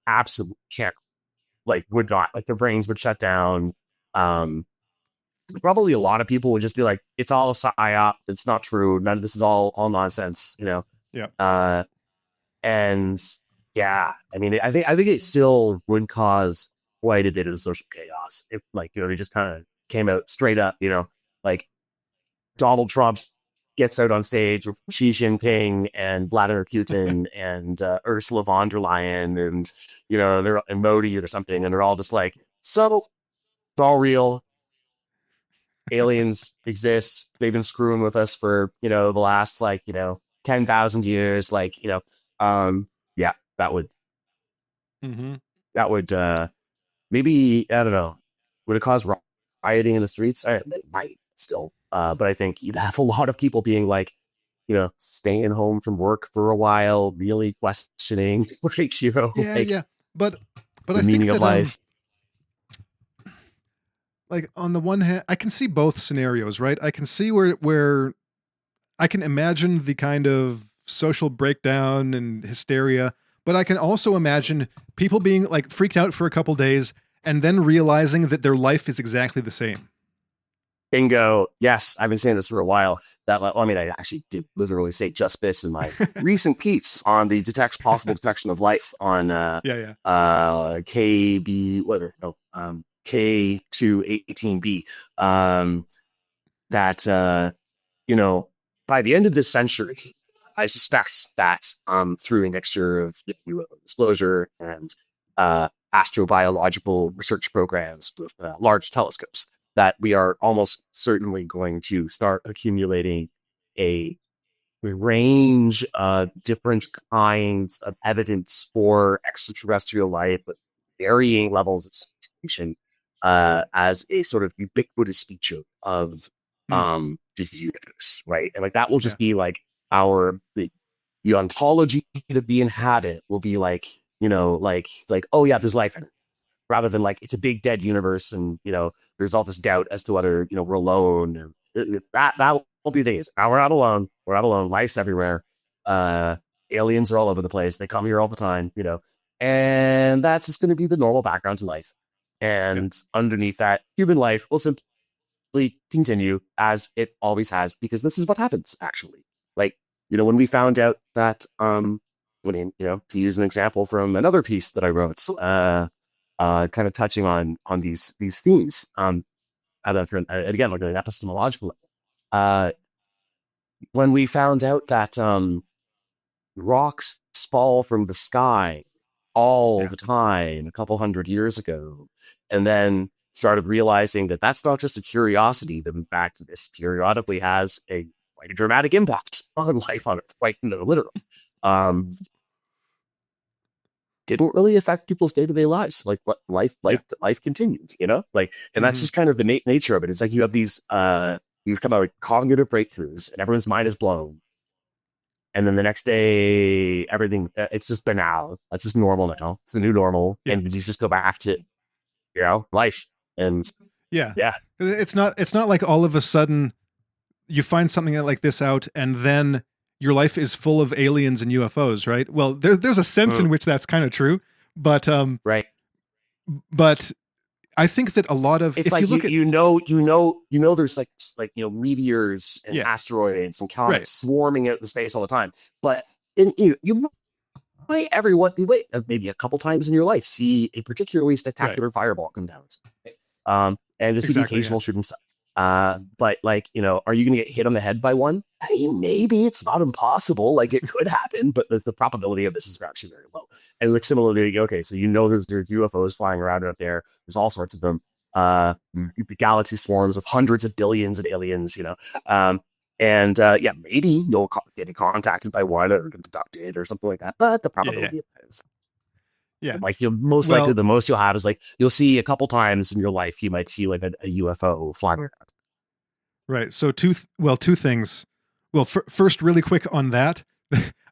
absolutely can't, like would not, like their brains would shut down. Probably a lot of people would just be like, it's all a psyop, it's not true, none of this is all nonsense, Yeah. And yeah, I mean, I think it still would cause quite a bit of social chaos if, like, they just kind of came out straight up, like Donald Trump gets out on stage with Xi Jinping and Vladimir Putin and Ursula von der Leyen and they're and Modi or something, and they're all just like, so it's all real. Aliens exist. They've been screwing with us for the last 10,000 years. Yeah, that would maybe, I don't know, would it cause rioting in the streets? It might still, but I think you'd have a lot of people being like, staying home from work for a while, really questioning, but the I meaning think of life. Like on the one hand, I can see both scenarios, right? I can see where I can imagine the kind of social breakdown and hysteria, but I can also imagine people being like freaked out for a couple days and then realizing that their life is exactly the same. Bingo. Yes, I've been saying this for a while. I actually did literally say just this in my recent piece on the possible detection of life on K218b. That by the end of this century, I suspect that through a mixture of disclosure and astrobiological research programs with large telescopes, that we are almost certainly going to start accumulating a range of different kinds of evidence for extraterrestrial life with varying levels of sophistication as a sort of ubiquitous feature of the universe, right? And like that will just be like the ontology that we inhabit will be like, oh yeah, there's life in it, rather than like it's a big dead universe and there's all this doubt as to whether we're alone. That will be days. Now we're not alone. We're not alone. Life's everywhere. Aliens are all over the place. They come here all the time. And that's just going to be the normal background to life. And underneath that, human life will simply continue as it always has, because this is what happens. Actually, like when we found out that to use an example from another piece that I wrote, kind of touching on these themes, again, like an epistemological when we found out that rocks fall from the sky all the time a couple hundred years ago, and then started realizing that that's not just a curiosity, that in fact this periodically has quite a dramatic impact on life on Earth, quite literal. Didn't really affect people's day-to-day lives. Like what life continues, and that's just kind of the nature of it. It's like you have these these come out with cognitive breakthroughs, and everyone's mind is blown. And then the next day, everything, it's just banal. That's just normal now. It's the new normal. Yeah. And you just go back to, life. And Yeah. yeah, It's not like all of a sudden you find something like this out and then your life is full of aliens and UFOs, right? Well, there's a sense in which that's kind of true, but right. but I think that a lot of It's if like you look at there's meteors and Yeah. asteroids and comets Right. swarming out in space all the time. But you might maybe a couple times in your life see a particularly spectacular fireball come down. And just see the Exactly, occasional shooting stuff. But like, are you going to get hit on the head by one? I mean, maybe it's not impossible. Like it could happen, but the probability of this is actually very low. And like similarly, okay, so there's UFOs flying around out there. There's all sorts of them. The galaxy swarms of hundreds of billions of aliens. Maybe you'll get contacted by one or get abducted or something like that. But the probability is. Yeah. Like the most you'll have is like you'll see a couple times in your life you might see like a UFO flying around. Right. So two things. Well, first, really quick on that,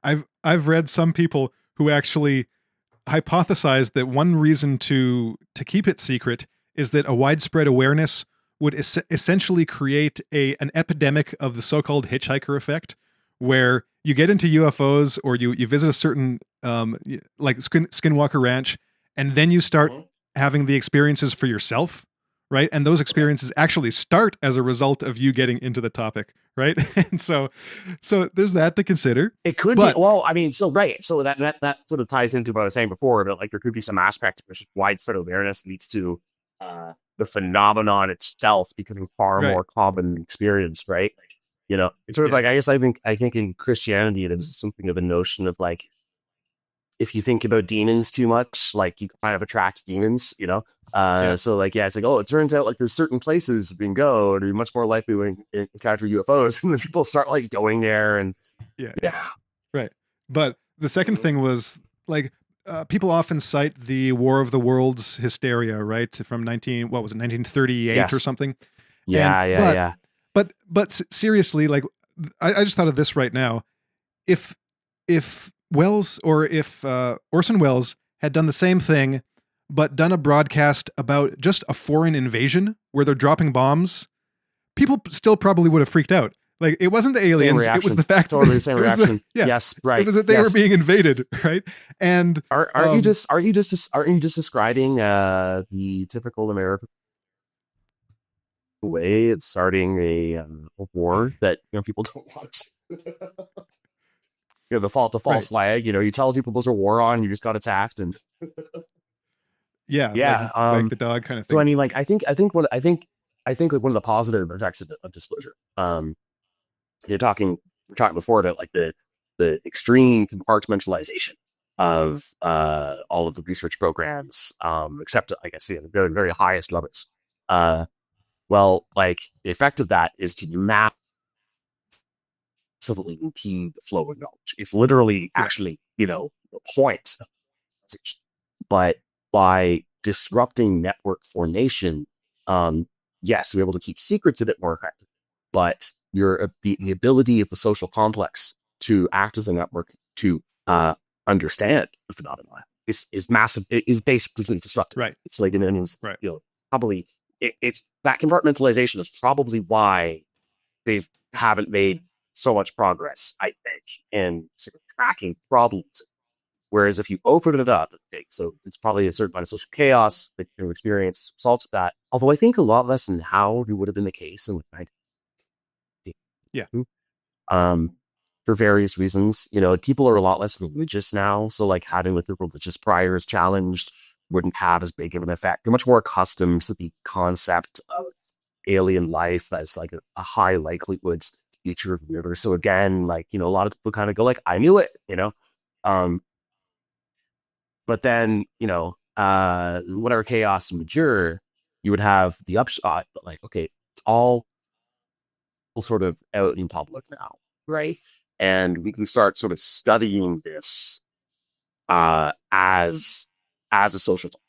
I've read some people who actually hypothesized that one reason to keep it secret is that a widespread awareness would essentially create an epidemic of the so-called hitchhiker effect, where you get into UFOs or you visit a certain like Skinwalker Ranch, and then you start having the experiences for yourself, right? And those experiences actually start as a result of you getting into the topic, right? And so there's that to consider. It could be. Well, I mean, so right. So that sort of ties into what I was saying before, but like there could be some aspect of which widespread awareness leads to the phenomenon itself becoming far more common experience, right? It's sort of like I think in Christianity there's something of a notion of like if you think about demons too much, like you kind of attract demons, So like, it's like, it turns out like there's certain places you can go and you're much more likely to encounter UFOs, and then people start like going there and right. But the second thing was like people often cite the War of the Worlds hysteria, right, from 1938 or something. But seriously, like I just thought of this right now. If Wells or if Orson Welles had done the same thing, but done a broadcast about just a foreign invasion where they're dropping bombs, people still probably would have freaked out. Like it wasn't the aliens; it was the fact totally the same reaction. Yes, right. It was that they were being invaded, right? And aren't you just describing the typical American way of starting a war that people don't want to? The false flag. You tell people there's a war on, you just got attacked, and like the dog kind of thing. So I mean, like I think like one of the positive effects of disclosure. We're talking before about like the extreme compartmentalization of all of the research programs, except I guess the very, very highest levels. Well, like the effect of that is to map civilly impede the flow of knowledge. It's literally actually, the point. But by disrupting network formation, yes, we're able to keep secrets a bit more effective. But the ability of the social complex to act as a network to understand the phenomenon is massive. It is basically disruptive. Right. It's like right. Probably it's that compartmentalization is probably why they haven't made so much progress, I think, in sort of tracking problems. Whereas if you open it up, so it's probably a certain kind of social chaos that you experience results of that. Although I think a lot less than how it would have been the case in the 19th. For various reasons, people are a lot less religious now. So like having with the religious priors challenged wouldn't have as big of an effect. They're much more accustomed to the concept of alien life as like a high likelihood feature of the universe. So again, like, a lot of people kind of go like, I knew it, but then, whatever chaos mature, you would have the upshot, but like, okay, it's all sort of out in public now, right? And we can start sort of studying this as a social topic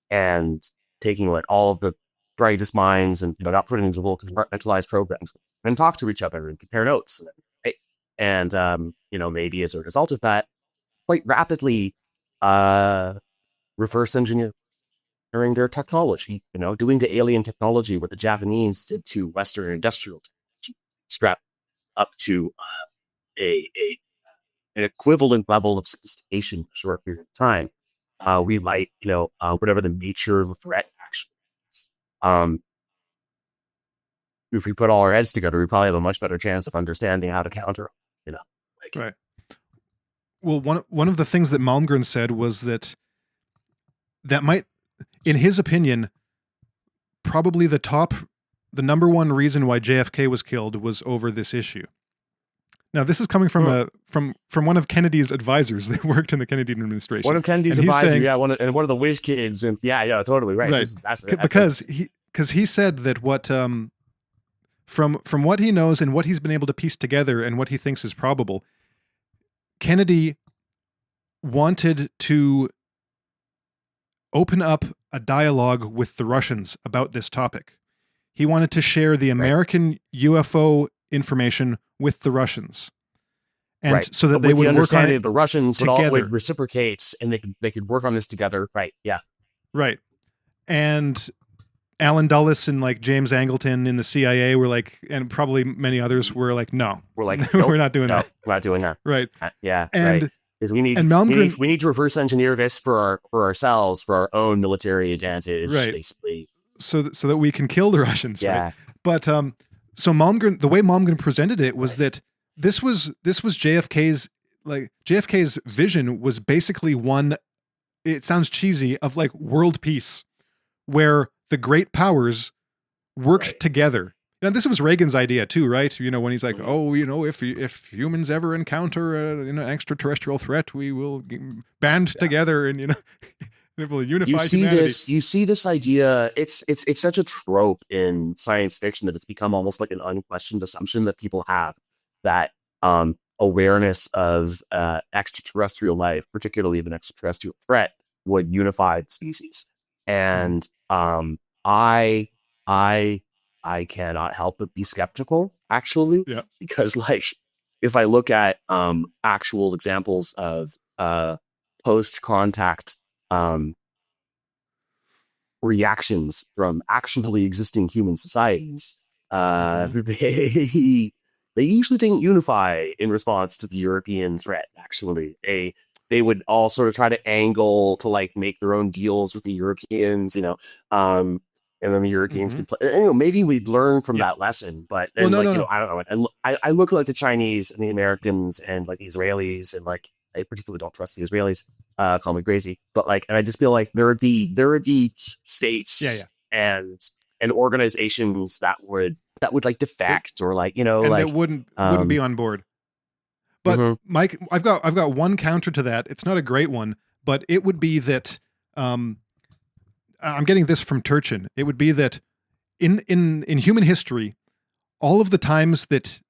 and taking like all of the brightest minds and not put into little compartmentalized programs and talk to each other and compare notes. Right? And maybe as a result of that, quite rapidly reverse engineering their technology, doing the alien technology what the Japanese did to Western industrial technology, strap up to a an equivalent level of sophistication for a short period of time. We might, whatever the nature of the threat actually is. If we put all our heads together, we probably have a much better chance of understanding how to counter, right. Well, one of the things that Malmgren said was that might, in his opinion, probably the number one reason why JFK was killed was over this issue. Now, this is coming from from one of Kennedy's advisors that worked in the Kennedy administration. One of Kennedy's advisors, one of the whiz kids, and totally right. Right, because he said that what from what he knows and what he's been able to piece together and what he thinks is probable, Kennedy wanted to open up a dialogue with the Russians about this topic. He wanted to share the American UFO information with the Russians, and so that they would work on it. The Russians would reciprocate, and they could work on this together. Right? Yeah. Right. And Alan Dulles and like James Angleton in the CIA were like, and probably many others were like, no, we're like, nope, we're not doing that. We're not doing that. Right. Yeah. And right. Because we need to reverse engineer this for ourselves, for our own military advantage, right? Basically, so that we can kill the Russians. Yeah. Right? But so Malmgren, the way Malmgren presented it was that this was JFK's vision was basically one. It sounds cheesy, of like world peace, where the great powers worked together. Now, this was Reagan's idea too, right? When he's like, "Oh, if humans ever encounter an extraterrestrial threat, we will band together and it will unify humanity." You see this idea. It's such a trope in science fiction that it's become almost like an unquestioned assumption that people have that awareness of extraterrestrial life, particularly of an extraterrestrial threat, would unify the species. And I cannot help but be skeptical, actually, because if I look at actual examples of post-contact reactions from actually existing human societies, they usually didn't unify in response to the European threat. Actually, they would all sort of try to angle to make their own deals with the Europeans, and then the Europeans could play. Maybe we'd learn from that lesson, but then, no. I don't know. And I look at the Chinese and the Americans and the Israelis, and I particularly don't trust the Israelis. Call me crazy, but and I just feel like there would be states, and organizations that would defect or that wouldn't be on board. But Mike, I've got one counter to that. It's not a great one, but it would be that. I'm getting this from Turchin. It would be that in human history, all of the times that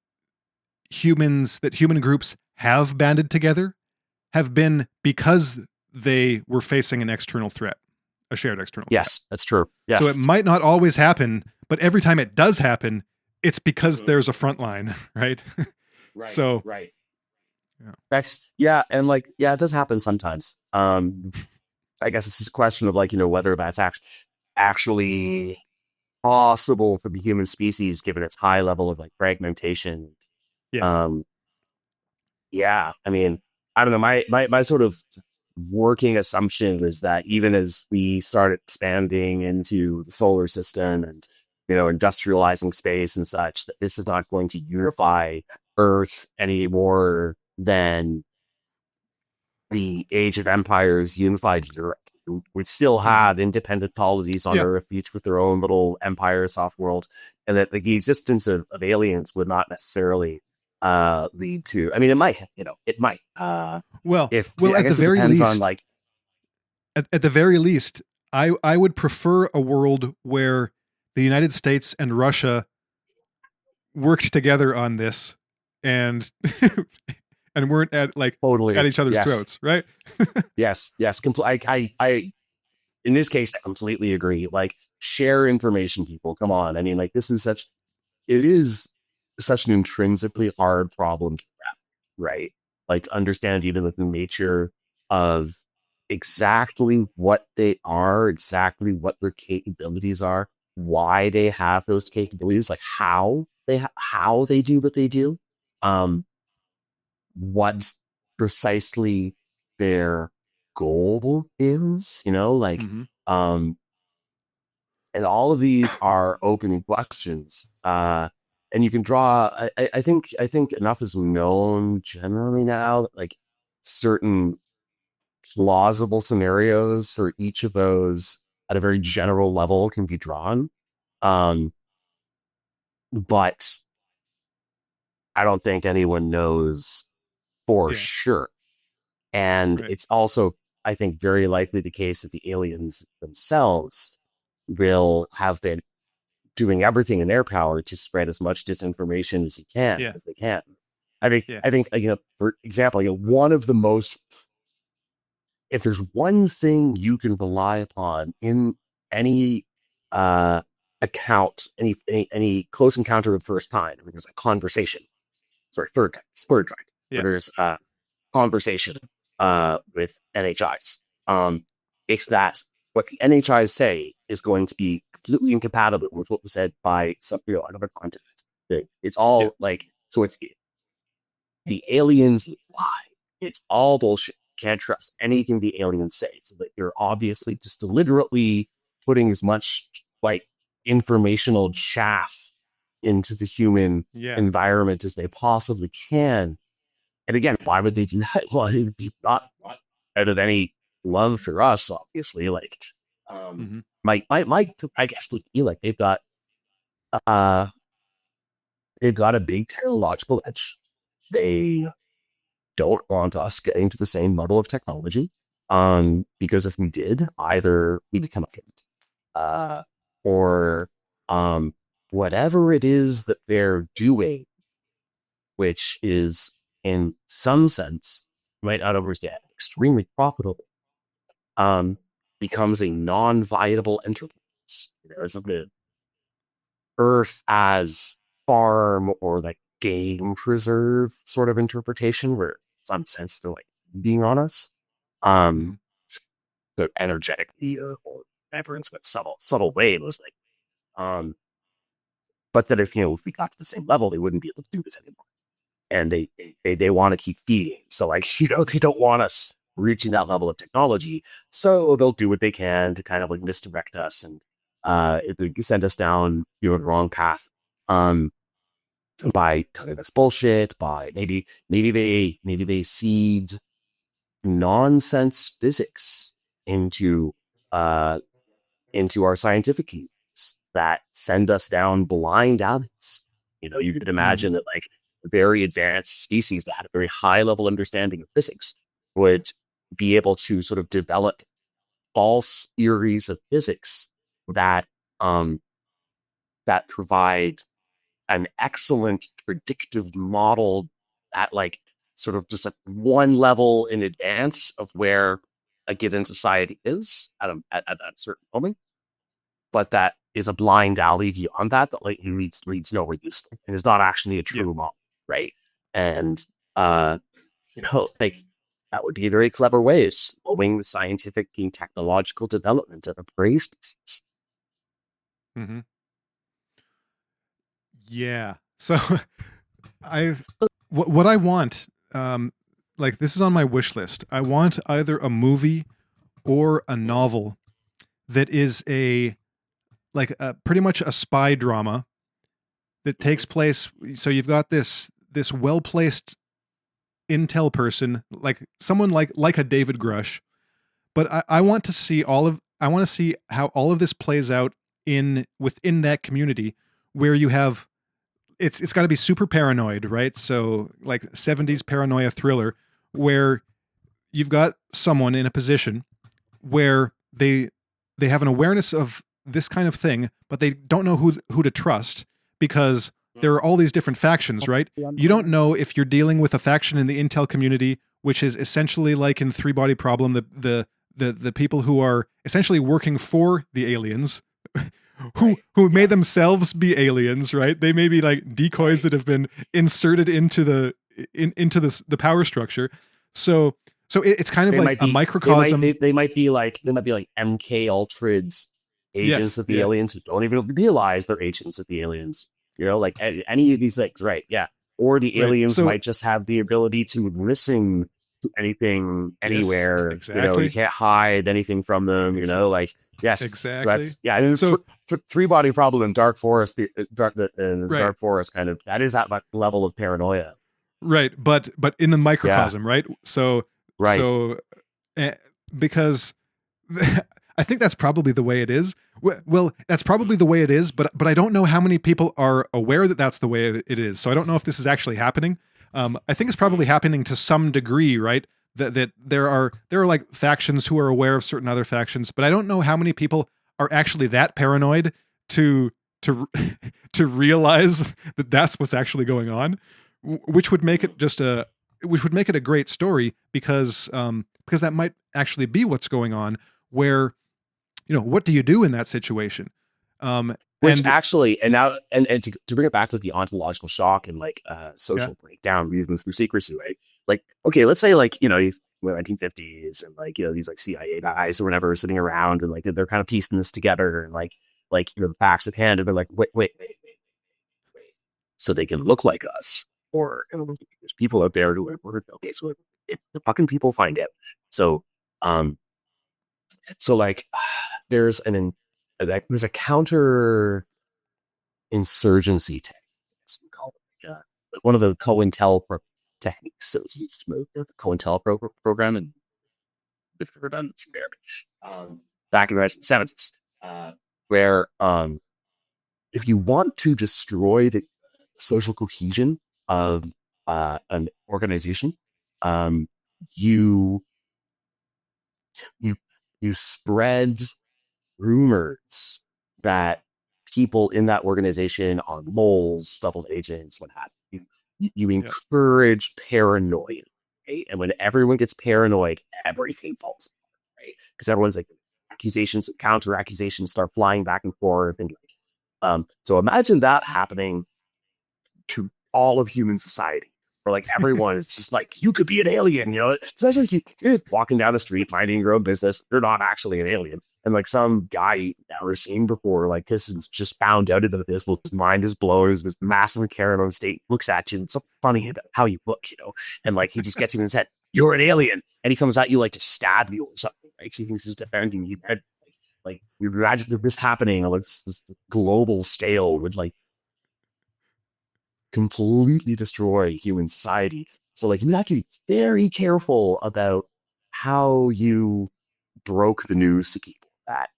human groups have banded together have been because they were facing an external threat, a shared external threat. Yes, that's true. Yes. So it might not always happen, but every time it does happen, it's because there's a front line, right? Right. So right. Yeah. And it does happen sometimes. I guess it's just a question of whether that's actually possible for the human species given its high level of fragmentation. Yeah. I mean, I don't know. My sort of working assumption is that even as we start expanding into the solar system and industrializing space and such, that this is not going to unify Earth any more than the Age of Empires unified Europe. We still have independent polities on Earth, each with their own little empires off world, and that the existence of aliens would not necessarily lead to. I mean, it might. It might. At the very least, at the very least, I would prefer a world where the United States and Russia worked together on this and and weren't at totally at each other's throats, right? Yes. I in this case, I completely agree. Like, share information, people. Come on. I mean, like, it is such an intrinsically hard problem to wrap, right? Like, to understand even the nature of exactly what they are, exactly what their capabilities are, why they have those capabilities, like how they do what they do, um, what precisely their goal is, like, Mm-hmm. um, and all of these are open questions. And you can draw. I think enough is known generally now that, like, certain plausible scenarios for each of those at a very general level can be drawn. Um, but I don't think anyone knows for Yeah. sure. And Right. it's also, I think, very likely the case that the aliens themselves will have been doing everything in their power to spread as much disinformation Yeah. as they can. I think, Yeah. I think, for example, one of the most, if there's one thing you can rely upon in any uh, account, any close encounter of the first kind, I mean, there's a conversation, sorry, third kind, where Yeah. there's a conversation with NHIs. It's that what the NHIs say is going to be completely incompatible with what was said by some, another continent. It's Yeah. all like, so it's the aliens lie. It's all bullshit. Can't trust anything the aliens say. So that you're obviously just deliberately putting as much, like, informational chaff into the human Yeah. environment as they possibly can. And again, why would they do that? Well, not out of any love for us, obviously. Like, Mm-hmm. my I guess would be like uh they've got a big technological edge. They don't want us getting to the same level of technology. Because if we did, either we become a kid, or whatever it is that they're doing, which is in some sense, right out of understand, extremely profitable, um, becomes a non-viable enterprise. There's a Earth as farm or like game preserve sort of interpretation, where in some sense they're like being on us. Mm-hmm. Um, the energetic or whatever in some subtle way. It was like, but that if we got to the same level, they wouldn't be able to do this anymore. And they want to keep feeding. So, like, they don't want us reaching that level of technology. So they'll do what they can to kind of like misdirect us and they send us down the wrong path. Um, by telling us bullshit, by maybe they seed nonsense physics into uh into our scientific communities that send us down blind alleys. You could Mm-hmm. imagine that, like, very advanced species that had a very high level understanding of physics would be able to sort of develop false theories of physics that um that provide an excellent predictive model at, like, sort of just at one level in advance of where a given society is at a certain moment, but that is a blind alley beyond that like leads nowhere useful and is not actually a Yeah. true model, right? And like, that would be a very clever way of slowing the scientific and technological development of a prey species. Mm-hmm. Yeah. So I've what I want, like this is on my wish list. I want either a movie or a novel that is pretty much a spy drama that takes place. So you've got this well placed intel person, like someone like a David Grush, but I want to see I want to see how all of this plays out within that community where you have it's got to be super paranoid, right? So like 70s paranoia thriller where you've got someone in a position where they have an awareness of this kind of thing, but they don't know who to trust because there are all these different factions, right? You don't know if you're dealing with a faction in the intel community, which is essentially like in Three Body Problem, the people who are essentially working for the aliens, who may themselves be aliens, right? They may be like decoys that have been inserted into into the power structure. So it's kind of They like might a be microcosm. they might be like MK Ultra's agents Yes, of the yeah, aliens who don't even realize they're agents of the aliens. You know, like any of these things, right? Yeah. Or the right. aliens So might just have the ability to listen to anything, yes, anywhere. You know, you exactly, can't hide anything from them. You Ex- know, like yes. So exactly. that's yeah. And it's So three body problem in Dark Forest. The right, Dark Forest kind of that is that level of paranoia. right. But in the Yeah. microcosm, right? Right. So eh, because I think that's probably the way it is. Well, that's probably the way it is, but I don't know how many people are aware that that's the way it is. So I don't know if this is actually happening. I think it's probably happening to some degree, right? That there are like factions who are aware of certain other factions, but I don't know how many people are actually that paranoid to to realize that that's what's actually going on, which would make it just a which would make it a great story because that might actually be what's going on. Where what do you do in that situation? Um, Which and actually, and now, and to bring it back to the ontological shock and like yeah, social breakdown reasons for secrecy, right? Like, okay, let's say like the 1950s and like these like CIA guys or whatever are sitting around and like they're kind of piecing this together and like the facts at hand and they're like, wait, so they can look like us, or there's people out there who are okay, so if the fucking people find out, so um, so like there's there's a counter insurgency technique. We call it one of the COINTEL techniques. So it's the COINTEL program, and if you've ever done this, back in the 1970s, where if you want to destroy the social cohesion of an organization, um, you you you spread rumors that people in that organization are moles, double agents, what have you. You yeah, encourage paranoia, right? And when everyone gets paranoid, everything falls apart, right? Because everyone's like accusations, counter accusations start flying back and forth, and so imagine that happening to all of human society. Or like everyone is just like, you could be an alien, especially if you're walking down the street, minding your own business. You're not actually an alien. And like some guy you've never seen before, like this is just found out into this, his mind is blown, this massive paranoid state, looks at you, and it's so funny about how you look. And like he just gets you in his head, you're an alien. And he comes at you like to stab you or something, right? He thinks he's defending you. Like you imagine this happening on like this global scale would like completely destroy human society. So like you have to be very careful about how you broke the news to people that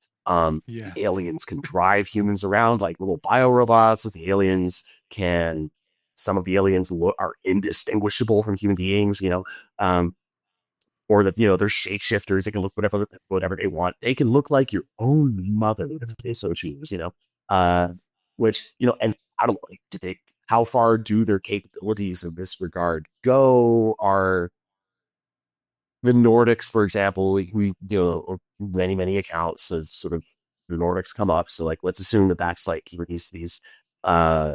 yeah, the aliens can drive humans around like little biorobots. That the aliens can some of the aliens are indistinguishable from human beings. Or that they're shapeshifters. They can look whatever they want. They can look like your own mother if they so choose. Uh, which and I don't know, like, how far do their capabilities in this regard go? Are the Nordics, for example, or many accounts of sort of the Nordics come up. So like, let's assume that that's like these uh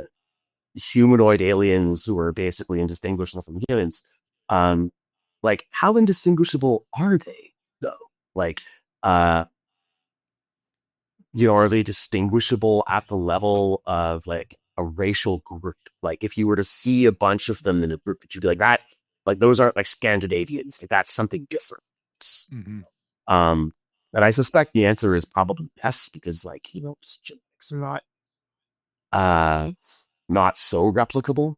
humanoid aliens who are basically indistinguishable from humans. Um, like how indistinguishable are they though? Like, uh, are they distinguishable at the level of like a racial group? Like if you were to see a bunch of them in a group, you'd be like that, like those aren't like Scandinavians. Like that's something different. hmm Um, and I suspect the answer is probably yes, because like, genetics are uh not so replicable.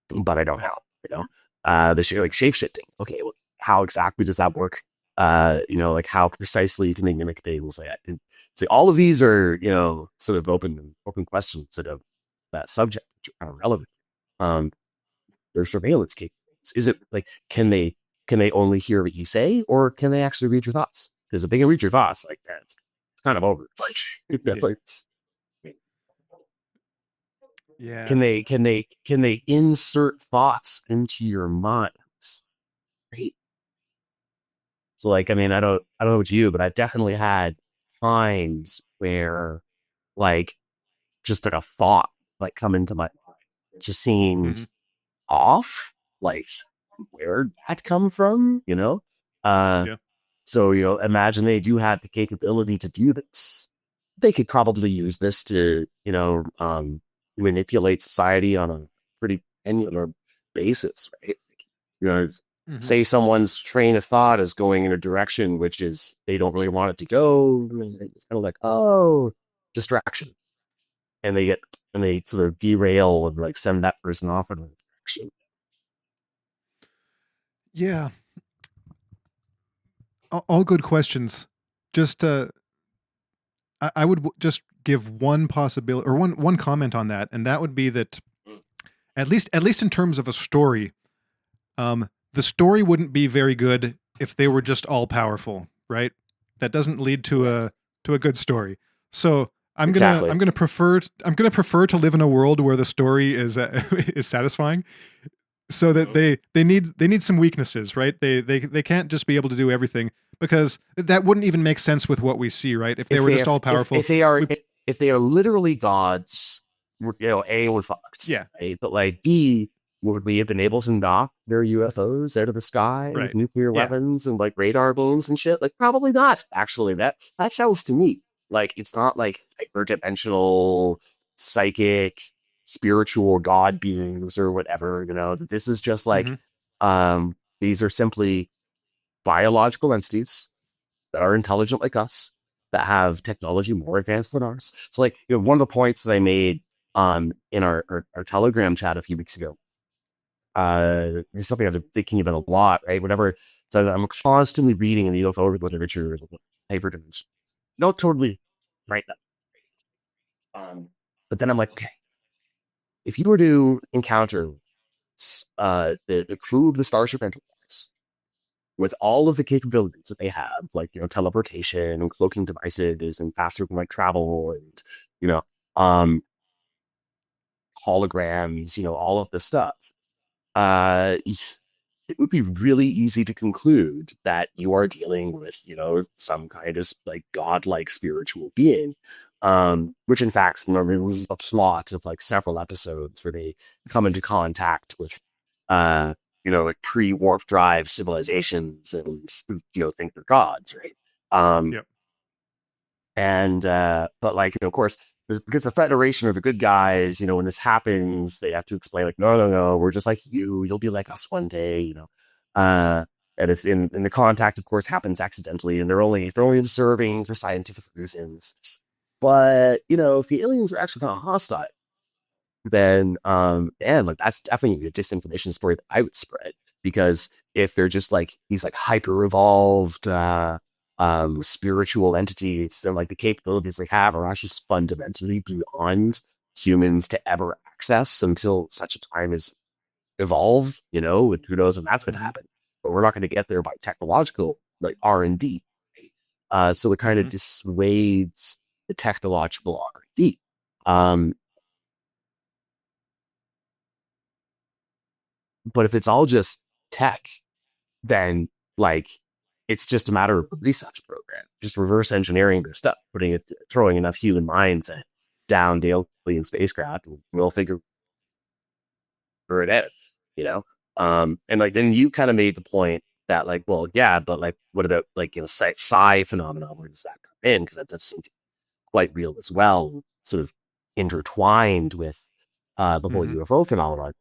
But I don't know. Like shape shifting. Okay, well, how exactly does that work? Like how precisely can they mimic things like that? And so all of these are, sort of open questions sort of that subject which are kind of relevant. Um, their surveillance capabilities. Is it like can they only hear what you say, or can they actually read your thoughts? Because if they can read your thoughts, like that, it's kind of over. yeah, Like, yeah. can they insert thoughts into your minds? Right? So like, I mean, I don't know about you, but I've definitely had times where like just like a thought like come into my mind. It just Hmm. seems off. Like, where'd that come from? You know? Uh, Yeah. so, you know, imagine they do have the capability to do this. They could probably use this to, you know, manipulate society on a pretty annular basis, right? You know, Hmm. say someone's train of thought is going in a direction which is they don't really want it to go. It's kind of like, oh, distraction. And they get, and they sort of derail and like send that person off in a direction. Yeah. All good questions. Just I would just give one possibility or one comment on that, and that would be that at least in terms of a story, the story wouldn't be very good if they were just all powerful, right? That doesn't lead Right. to a good story. So Exactly. I'm gonna prefer to live in a world where the story is is satisfying, so that Mhm. they need some weaknesses, right? They can't just be able to do everything because that wouldn't even make sense with what we see, right? If they If were they just have, all powerful, if they are we if they are literally gods, you know, A, we're fucked, yeah, right? But like B, would we have been able to knock their UFOs out of the sky with right, nuclear yeah, weapons and like radar beams and shit? Like probably not. Actually, that sounds to me like it's not like hyperdimensional, psychic, spiritual god beings or whatever. You know, this is just like hmm, these are simply biological entities that are intelligent like us, that have technology more advanced than ours. So, like, you know, one of the points that I made in our Telegram chat a few weeks ago, it's something I've been thinking about a lot, right? Whatever. So I'm constantly reading in the UFO literature, hyperdimension. No, totally right now. But then I'm like, okay, if you were to encounter the crew of the Starship Enterprise with all of the capabilities that they have, like, you know, teleportation and cloaking devices and faster than like travel and, you know, um, holograms, you know, all of this stuff. Uh, it would be really easy to conclude that you are dealing with, you know, some kind of like godlike spiritual being. Which in fact, you know, was a plot of like several episodes where they come into contact with, uh, you know, like pre-warp drive civilizations and, you know, think they're gods, right? Um, yep, and but like, you know, of course, because the Federation are the good guys, you know, when this happens, they have to explain like, no, no, no, we're just like you. You'll be like us one day, you know. Uh, and it's in the contact, of course, happens accidentally, and they're only observing for scientific reasons. But you know, if the aliens are actually kind of hostile, then and like that's definitely a disinformation story that I would spread, because if they're just like these like hyper evolved spiritual entities, then like the capabilities they have are actually fundamentally beyond humans to ever access until such a time as evolve, you know, and who knows when that's going to hmm, happen. But we're not going to get there by technological like R&D. So it kind of hmm, dissuades the technological R&D. Um, but if it's all just tech, then like it's just a matter of a research program, just reverse engineering their stuff, throwing enough human minds down the alien spacecraft, and we'll figure it out, you know? And like then you kind of made the point that like, well, yeah, but like, what about like, you know, psi phenomena? Where does that come in? Because that does seem quite real as well, sort of intertwined with the whole hmm, UFO phenomenon,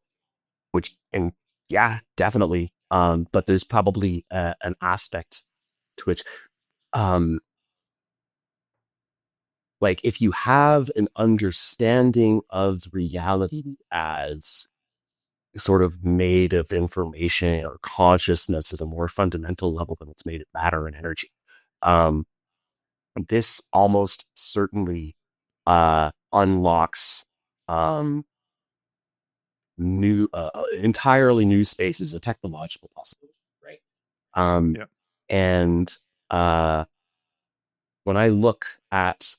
which, and yeah, definitely. But there's probably an aspect to which, um, like if you have an understanding of reality as sort of made of information or consciousness at a more fundamental level than what's made of matter and energy, um, this almost certainly unlocks um, entirely new spaces of technological possibility, right? Um, yep, and uh, when I look at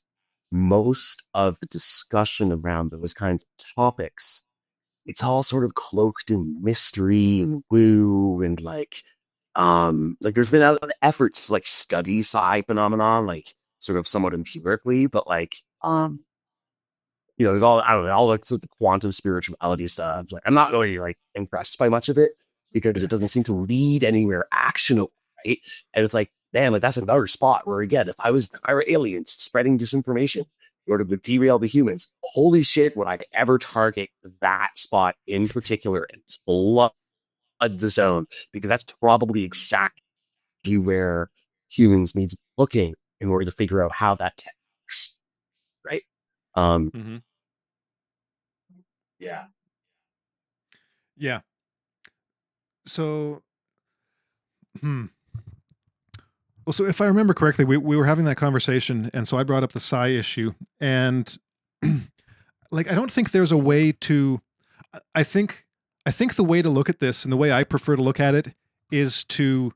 most of the discussion around those kinds of topics, it's all sort of cloaked in mystery and woo and like like there's been other efforts to like study psi phenomenon, like sort of somewhat empirically, but like, there's all, I don't know, all like sort of quantum spirituality stuff. Like, I'm not really like impressed by much of it because it doesn't seem to lead anywhere actionable, right? And it's like, damn, like that's another spot where again, if I were aliens spreading disinformation in order to derail the humans, holy shit, would I ever target that spot in particular and flood the zone? Because that's probably exactly where humans need to be looking in order to figure out how that works, right? Um, Mm-hmm. yeah. Yeah. So, hmm. Well, so if I remember correctly, we were having that conversation, and so I brought up the psi issue, and like I don't think there's a way to. I think the way to look at this, and the way I prefer to look at it, is to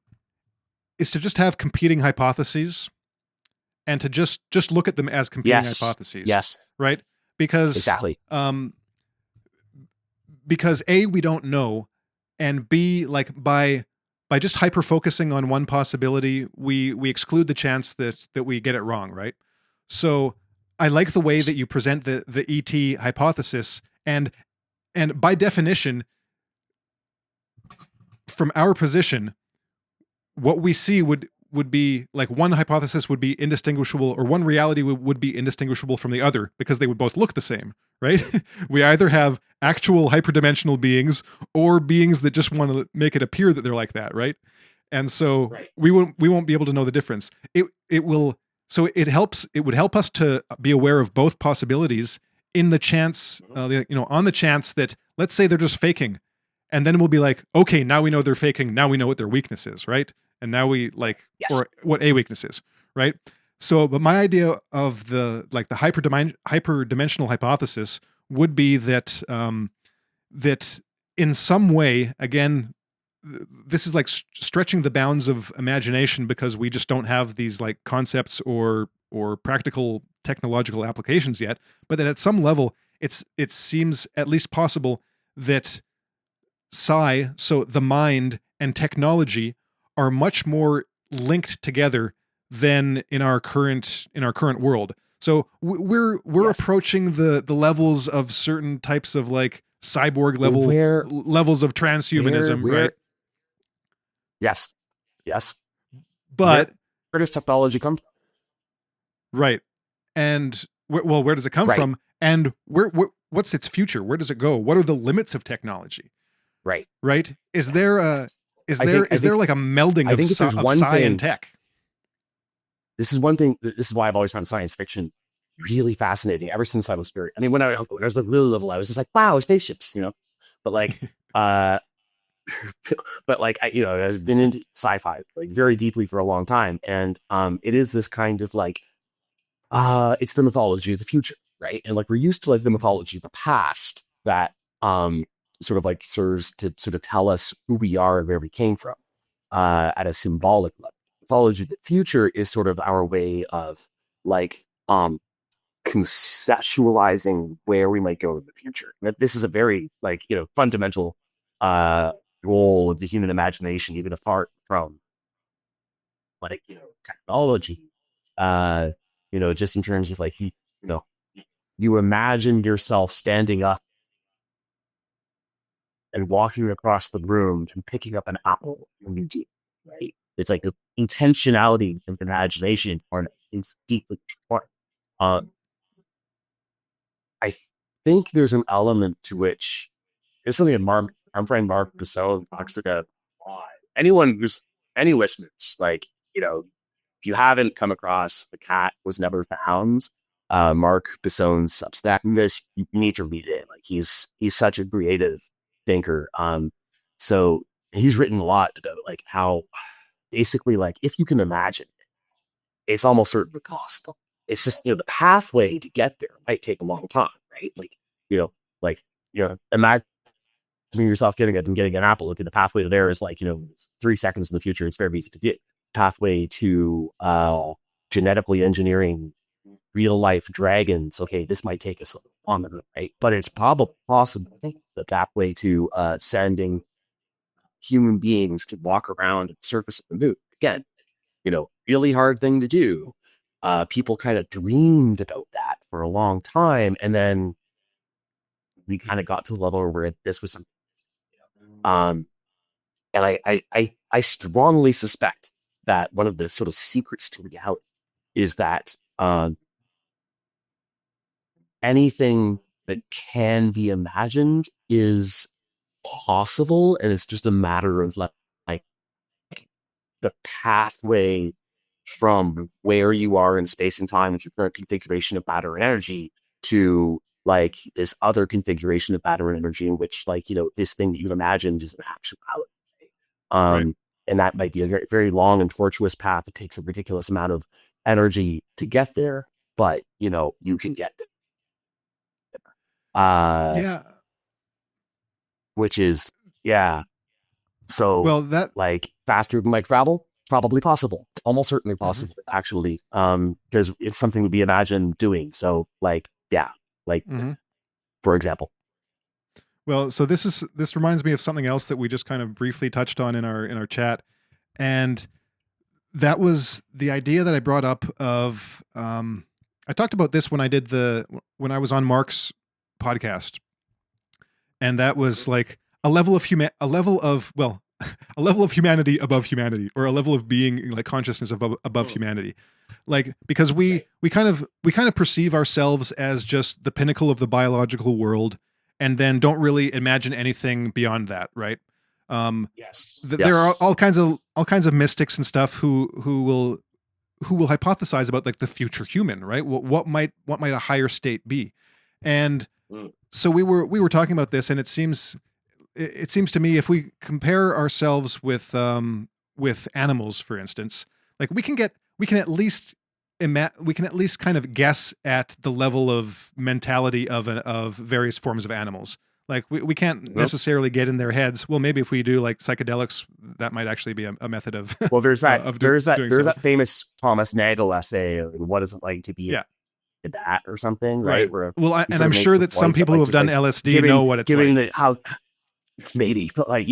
just have competing hypotheses, and to just look at them as competing Yes. hypotheses. Yes. Right? Because Exactly. Because A, we don't know, and B, like by just hyper focusing on one possibility, we exclude the chance that we get it wrong, right? So I like the way that you present the ET hypothesis, and by definition, from our position, what we see would be like one hypothesis would be indistinguishable, or one reality would be indistinguishable from the other because they would both look the same, right? We either have actual hyperdimensional beings or beings that just want to make it appear that they're like that, right? And so Right. we won't be able to know the difference. It will, so it would help us to be aware of both possibilities in the chance, on the chance that, let's say they're just faking, and then we'll be like, okay, now we know they're faking. Now we know what their weakness is, right? And now we like, Yes. or what a weakness is, right? So, but my idea of the hyperdimensional hypothesis would be that that in some way, again, this is like stretching the bounds of imagination because we just don't have these like concepts or practical technological applications yet. But that at some level, it seems at least possible that psi, so the mind and technology, are much more linked together than in our current world. So we're Yes. approaching the levels of certain types of like cyborg levels of transhumanism, where right? Yes. Yes. But Where does technology come from? right, and where does it come Right. from? And what's its future? Where does it go? What are the limits of technology? Right. Right? Is there a is I there think- like a melding I think if there's of one sci thing- and tech? This is one thing. This is why I've always found science fiction really fascinating ever since I was very, I mean, when I was like really little, I was just like, wow, spaceships, but like, but like, I've been into sci-fi like very deeply for a long time. And, it is this kind of like, it's the mythology of the future, right? And like, we're used to like the mythology of the past that, sort of like serves to sort of tell us who we are and where we came from, at a symbolic level. Mythology of the future is sort of our way of like, conceptualizing where we might go in the future. This is a very like, fundamental role of the human imagination, even apart from like, technology. Just in terms of like you imagine yourself standing up and walking across the room and picking up an apple in your teeth, right? It's like the intentionality of the imagination or it's deeply important. I think there's an element to which it's something that our friend Mark Besson talks about. Anyone who's any listeners, like, if you haven't come across The Cat Was Never Found, Mark Besson's Substack, you need to read it. Like he's such a creative thinker. So he's written a lot about like how basically like if you can imagine, it's almost certain to cost. It's just the pathway to get there might take a long time, right? Imagine yourself getting an apple. Look at the pathway to there is like 3 seconds in the future. It's very easy to do. Pathway to genetically engineering real life dragons. Okay, this might take us a little longer, right? But it's probably possible the pathway to sending human beings could walk around the surface of the moon. Again, really hard thing to do. People kind of dreamed about that for a long time, and then we kind of got to the level where this was something. And I strongly suspect that one of the sort of secrets to reality is that anything that can be imagined is possible, and it's just a matter of like the pathway from where you are in space and time with your current configuration of matter and energy to like this other configuration of matter and energy in which this thing that you've imagined is an actuality. Right. And that might be a very, very long and tortuous path. It takes a ridiculous amount of energy to get there, but you can get there. Yeah. Which is, yeah. So, Well, that like, faster than light travel, probably possible, almost certainly Mhm. possible, actually, because it's something to be imagined doing. So, like, yeah, like, Mhm. for example. Well, so this reminds me of something else that we just kind of briefly touched on in our chat, and that was the idea that I brought up of I talked about this when I was on Mark's podcast, and that was like a level of a level of well a level of humanity above humanity, or a level of being like consciousness above humanity, like because we kind of perceive ourselves as just the pinnacle of the biological world, and then don't really imagine anything beyond that, right? um Yes. there are Yes. all kinds of mystics and stuff who will hypothesize about like the future human, right? What might a higher state be? And Mm. so we were talking about this, and it seems to me, if we compare ourselves with animals, for instance, like we can at least kind of guess at the level of mentality of various forms of animals. Like we can't Well, necessarily get in their heads. Well, maybe if we do like psychedelics, that might actually be a method of well, there's that, doing there's so. that famous Thomas Nagel essay, what is it like to be Yeah, that or something, right. right? Where Well, he and sort I'm of makes sure the that some point that people who like have just done like LSD know giving what it's giving like. the how maybe, but like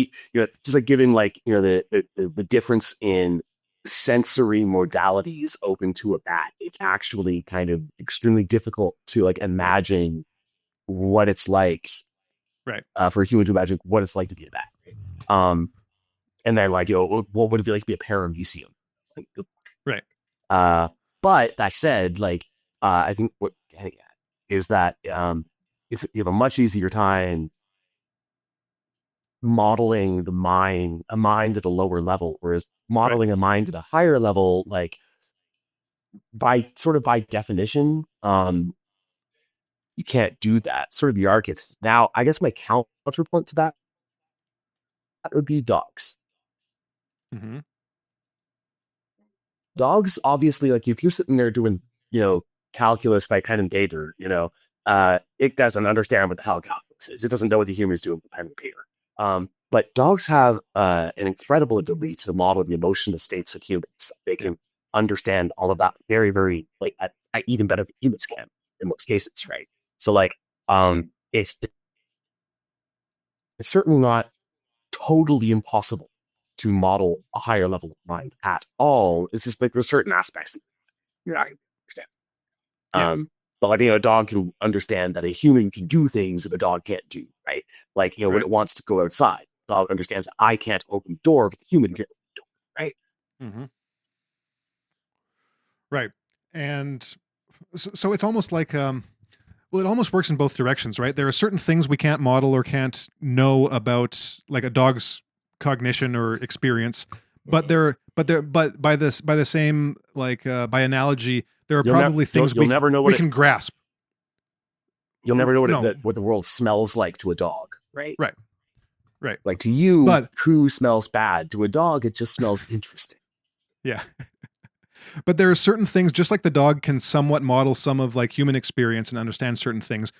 just like giving like the difference in sensory modalities open to a bat. It's actually kind of extremely difficult to like imagine what it's like Right. for a human to imagine what it's like to be a bat. Right? And then like what would it be like to be a paramecium? Like, Right. uh, but that said, like I think what I'm getting at is that you have a much easier time modeling a mind at a lower level, whereas Right. modeling a mind at a higher level, like by definition, you can't do that. Sort of the arc is now. I guess my counterpoint to that would be dogs. Hmm. Dogs, obviously, like if you're sitting there doing, calculus by pen and paper, it doesn't understand what the hell calculus is. It doesn't know what the human is doing with pen and paper. But dogs have an incredible ability to model the emotional states of humans. They Yeah. can understand all of that very, very like even better than humans can in most cases, right? So like, it's certainly not totally impossible to model a higher level of mind at all. It's just like there's certain aspects that you're not going to understand. Yeah. But like, a dog can understand that a human can do things that a dog can't do, right? Like, when Right. it wants to go outside, the dog understands that I can't open the door, but the human can open the door, right? Hmm. Right. And so it's almost like well, it almost works in both directions, right? There are certain things we can't model or can't know about, like a dog's cognition or experience, but by the same, like by analogy, there are You'll never probably you'll, things you'll never know we can grasp. No, what the world smells like to a dog, right? right, right, Like to you, but poo smells bad. To a dog, it just smells interesting. yeah. But there are certain things, just like the dog can somewhat model some of like human experience and understand certain things.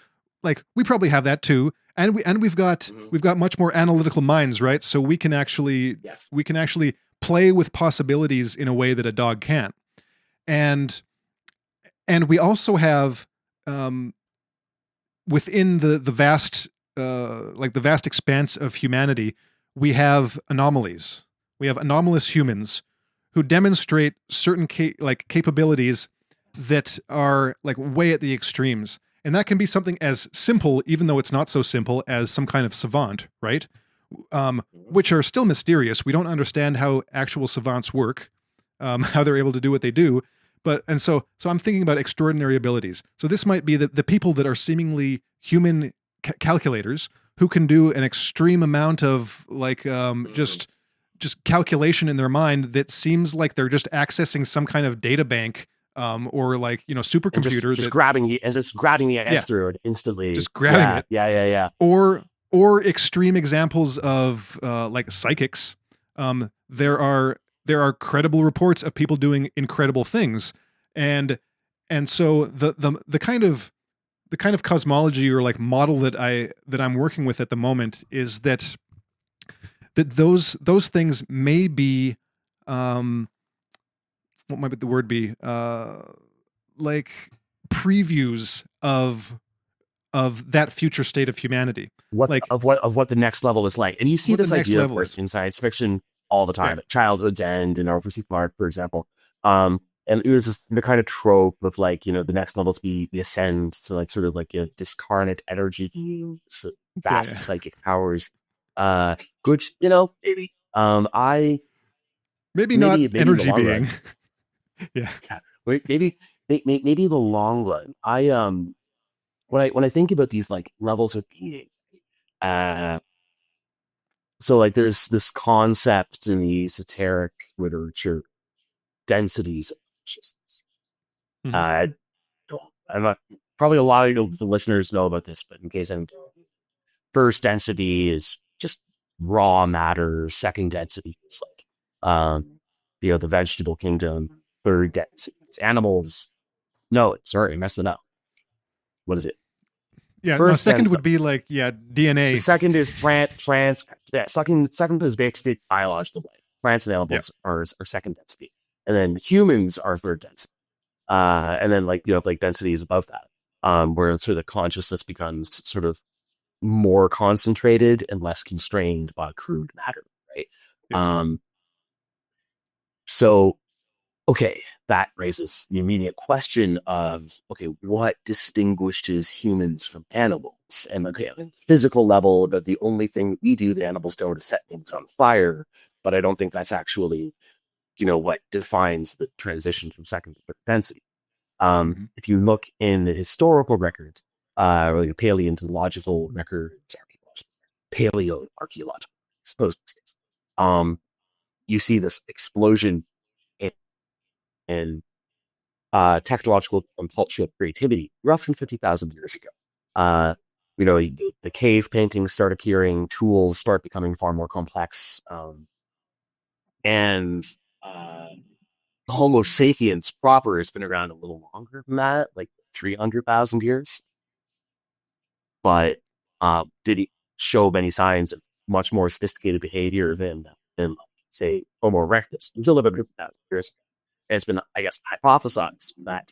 Like we probably have that too, and we've got Mhm. we've got much more analytical minds, right? So Yes. we can actually play with possibilities in a way that a dog can't. And we also have, um, within the vast, like the vast expanse of humanity, we have anomalies. We have anomalous humans who demonstrate certain capabilities that are like way at the extremes. And that can be something as simple, even though it's not so simple, as some kind of savant, right? Which are still mysterious. We don't understand how actual savants work, how they're able to do what they do. So I'm thinking about extraordinary abilities. So this might be the people that are seemingly human calculators who can do an extreme amount of just calculation in their mind that seems like they're just accessing some kind of data bank, or supercomputer, and just grabbing the asteroid instantly. just grabbing it. Yeah. Or extreme examples of like psychics. There are credible reports of people doing incredible things, and so the kind of cosmology or like model that I'm working with at the moment is that those things may be, what might the word be, like previews of that future state of humanity. What like of what the next level is like. And you see what the this next idea, of level course, is. in science fiction all the time, Yeah. at Childhood's End and Arthur C. Clarke, for example. And it was the kind of trope of like, the next level to be the ascend to like sort of like discarnate energy, so vast psychic powers. Which, maybe Maybe not maybe in the energy long being. run. Yeah. Maybe maybe in the long run. When I think about these like levels of being, so like there's this concept in the esoteric literature, densities of consciousness. Mhm. I'm not, probably a lot of the listeners know about this, but in case I'm, first density is just raw matter. Second density is like, the vegetable kingdom. Third density is animals. No, sorry, I messed it up. What is it? Yeah, no, First, second then would be like, the DNA. second is plants. Yeah, second is basically biological life. Plants and Yeah. animals are second density, and then humans are third density. And then like like densities above that, where sort of the consciousness becomes sort of more concentrated and less constrained by crude matter, right? Yeah. Um, so okay, that raises the immediate question of, okay, what distinguishes humans from animals? And okay, on a physical level, but the only thing we do that animals don't is set things on fire. But I don't think that's actually, what defines the transition from second to third density. Mhm. If you look in the historical record, or the paleontological record, paleoarchaeological, I suppose, um, you see this explosion in technological culture of creativity roughly 50,000 years ago. The cave paintings start appearing, tools start becoming far more complex, and Homo sapiens proper has been around a little longer than that, like 300,000 years. But did he show many signs of much more sophisticated behavior than say, Homo erectus until about 50,000 years ago? It's been, I guess, hypothesized that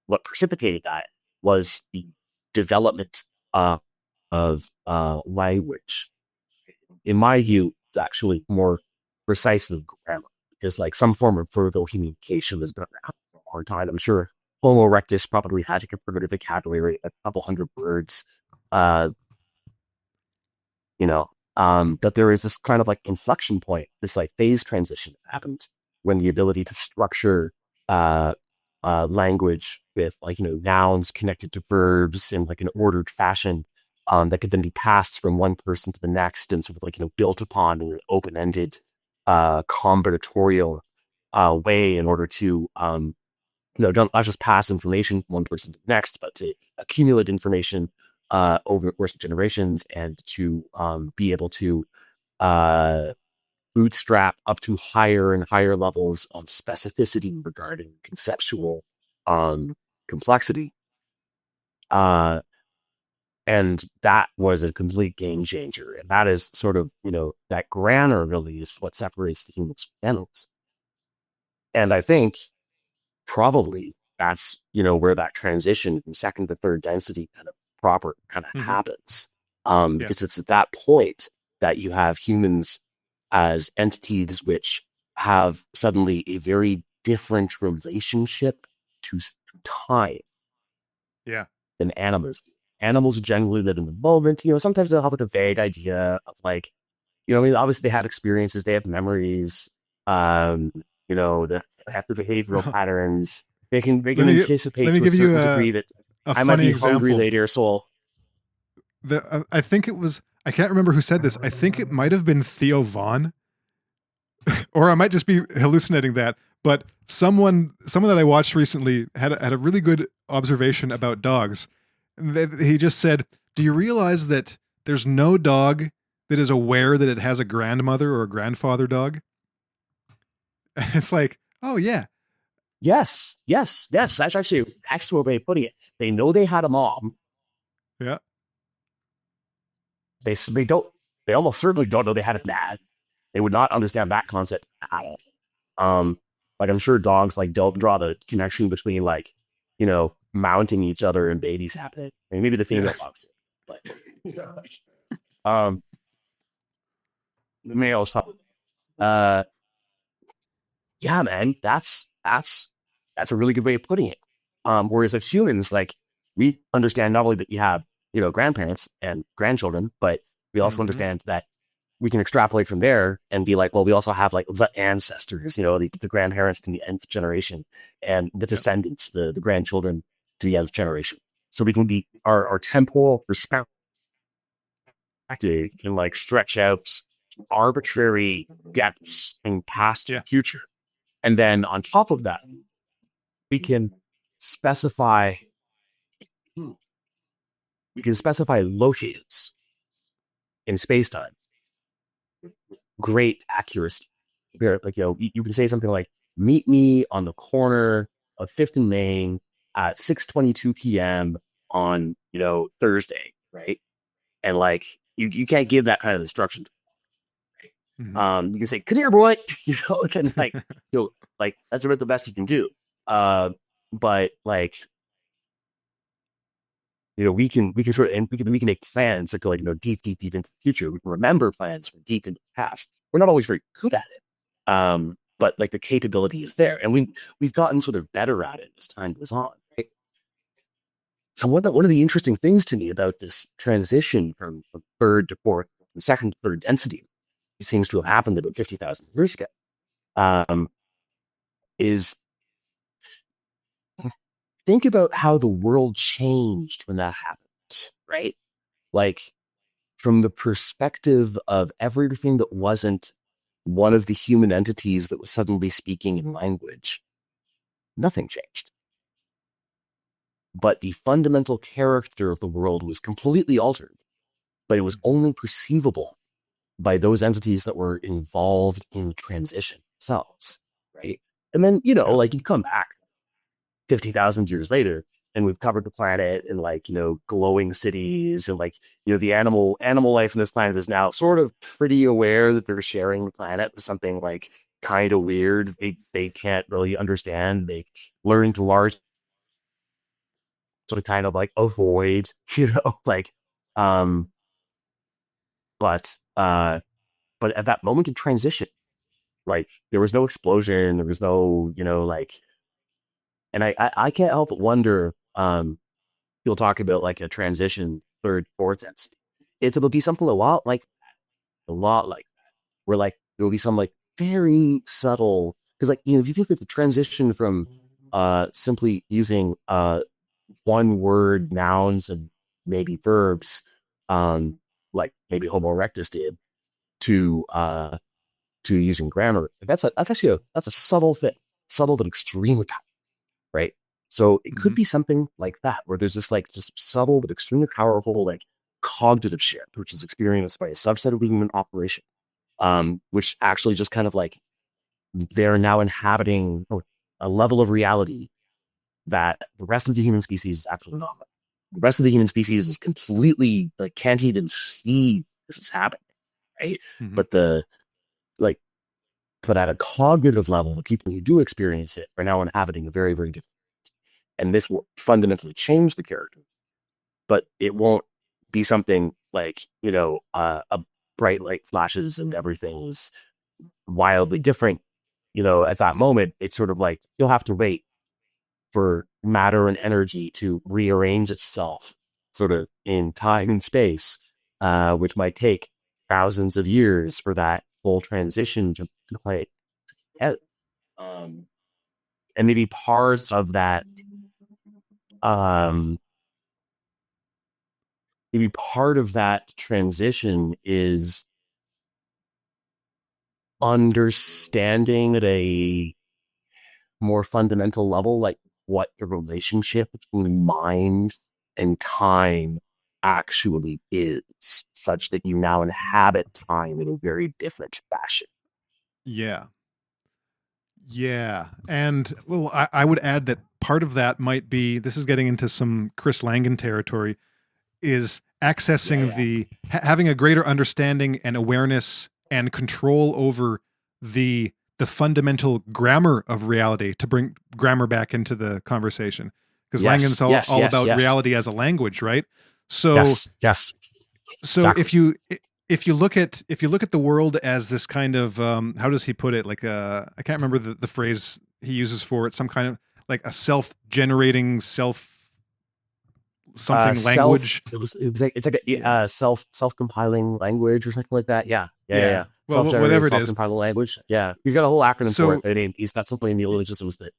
what precipitated that was the development of language. In my view, it's actually more precisely grammar, because like some form of verbal communication has been around for a long time. I'm sure Homo erectus probably had a converted vocabulary, a couple hundred words. Uh, that there is this kind of like inflection point, this like phase transition that happens when the ability to structure language with like, nouns connected to verbs in like an ordered fashion, that could then be passed from one person to the next and sort of like, built upon in an open-ended, combinatorial way in order to, don't not just pass information from one person to the next, but to accumulate information over the course of generations, and to be able to uh, bootstrap up to higher and higher levels of specificity regarding conceptual complexity. Uh, and that was a complete game changer. And that is sort of, that grammar really is what separates the humans from animals. And I think probably that's, where that transition from second to third density kind of proper kind of Mhm. happens. Yeah. Because it's at that point that you have humans as entities which have suddenly a very different relationship to time Yeah. than animals. Animals generally live in the moment. Sometimes they'll have like a vague idea of like, I mean, obviously they have experiences, they have memories, um, they have the behavioral Let patterns. They can me anticipate let me to a give you certain degree that a I might funny be hungry example. later, so I think it was, I can't remember who said this. I think it might have been Theo Vaughn, or I might just be hallucinating that. But someone that I watched recently had a really good observation about dogs. He just said, "Do you realize that there's no dog that is aware that it has a grandmother or a grandfather dog?" And it's like, oh yeah, yes, yes, yes. That's actually an excellent way of putting it. They know they had a mom. yeah, They don't. They almost certainly don't know they had a dad. They would not understand that concept at all. Like I'm sure dogs like don't draw the connection between like, mounting each other and babies happening. I mean, maybe the yeah. female dogs do, but the males. Uh, yeah, man, that's a really good way of putting it. Whereas as humans, like we understand not only that you have, grandparents and grandchildren, but we also Hmm. understand that we can extrapolate from there and be like, well, we also have like the ancestors, the grandparents to the nth generation and the Yeah. descendants, the grandchildren to the nth generation. So we can be our temporal perspective can like stretch out arbitrary depths in past Yeah. and future. And then on top of that, we can specify locations in space-time, great accuracy. Like, you can say something like, meet me on the corner of 5th and Main at 6:22 p.m. on, Thursday, right? And like, you can't give that kind of instruction. Hmm. You can say, come here, boy, and like, like that's about the best you can do. But like, we can sort of, and we can make plans that go like, deep, deep, deep into the future. We can remember plans from deep into the past. We're not always very good at it. But like the capability is there, and we've gotten sort of better at it as time goes on. Right? So one of the interesting things to me about this transition from third to fourth, from second to third density, it seems to have happened about 50,000 years ago, um, is think about how the world changed when that happened, right? Like from the perspective of everything that wasn't one of the human entities that was suddenly speaking in language, nothing changed. But the fundamental character of the world was completely altered, but it was only perceivable by those entities that were involved in transition themselves, right? And then, Yeah. like you come back 50,000 years later and we've covered the planet and like, glowing cities and like, the animal life on this planet is now sort of pretty aware that they're sharing the planet with something like kind of weird. They can't really understand. They learn to large sort of kind of like avoid, like, um, but, uh, but at that moment of transition, like there was no explosion, there was no, like, and I can't help but wonder, you'll talk about like a transition third, fourth density. It'll be something a lot like that, where like there will be some like very subtle, because like, if you think of the transition from simply using one word nouns and maybe verbs, like maybe Homo erectus did, to using grammar, that's actually that's a subtle thing, subtle but extremely powerful, right? So it could Hmm. be something like that, where there's this like just subtle but extremely powerful like cognitive shift, which is experienced by a subset of the human operation, which actually just kind of like they're now inhabiting a level of reality that the rest of the human species is actually not. The rest of the human species is completely like can't even see this is happening, right? Hmm. But like but at a cognitive level, the people who do experience it are now inhabiting a very, very different, and this will fundamentally change the character, but it won't be something like, bright light flashes and everything is wildly different, at that moment, it's sort of like you'll have to wait for matter and energy to rearrange itself sort of in time and space, which might take thousands of years for that full transition to play out. And maybe parts of that, um, maybe part of that transition is understanding at a more fundamental level, like what the relationship between mind and time actually is, such that you now inhabit time in a very different fashion. Yeah. Yeah. And well, I would add that part of that might be, this is getting into some Chris Langan territory, is accessing having a greater understanding and awareness and control over the fundamental grammar of reality, to bring grammar back into the conversation, because Langan's all about reality as a language, right? So so exactly. if you look at the world as this kind of how does he put it, like I can't remember the phrase he uses for it, some kind of like a self-generating something language. It's like a self-compiling language or something like that. Yeah. Well, Self-generated, whatever it is. self-compiling language. Yeah, he's got a whole acronym for So it. I mean, he's got something in neologisms that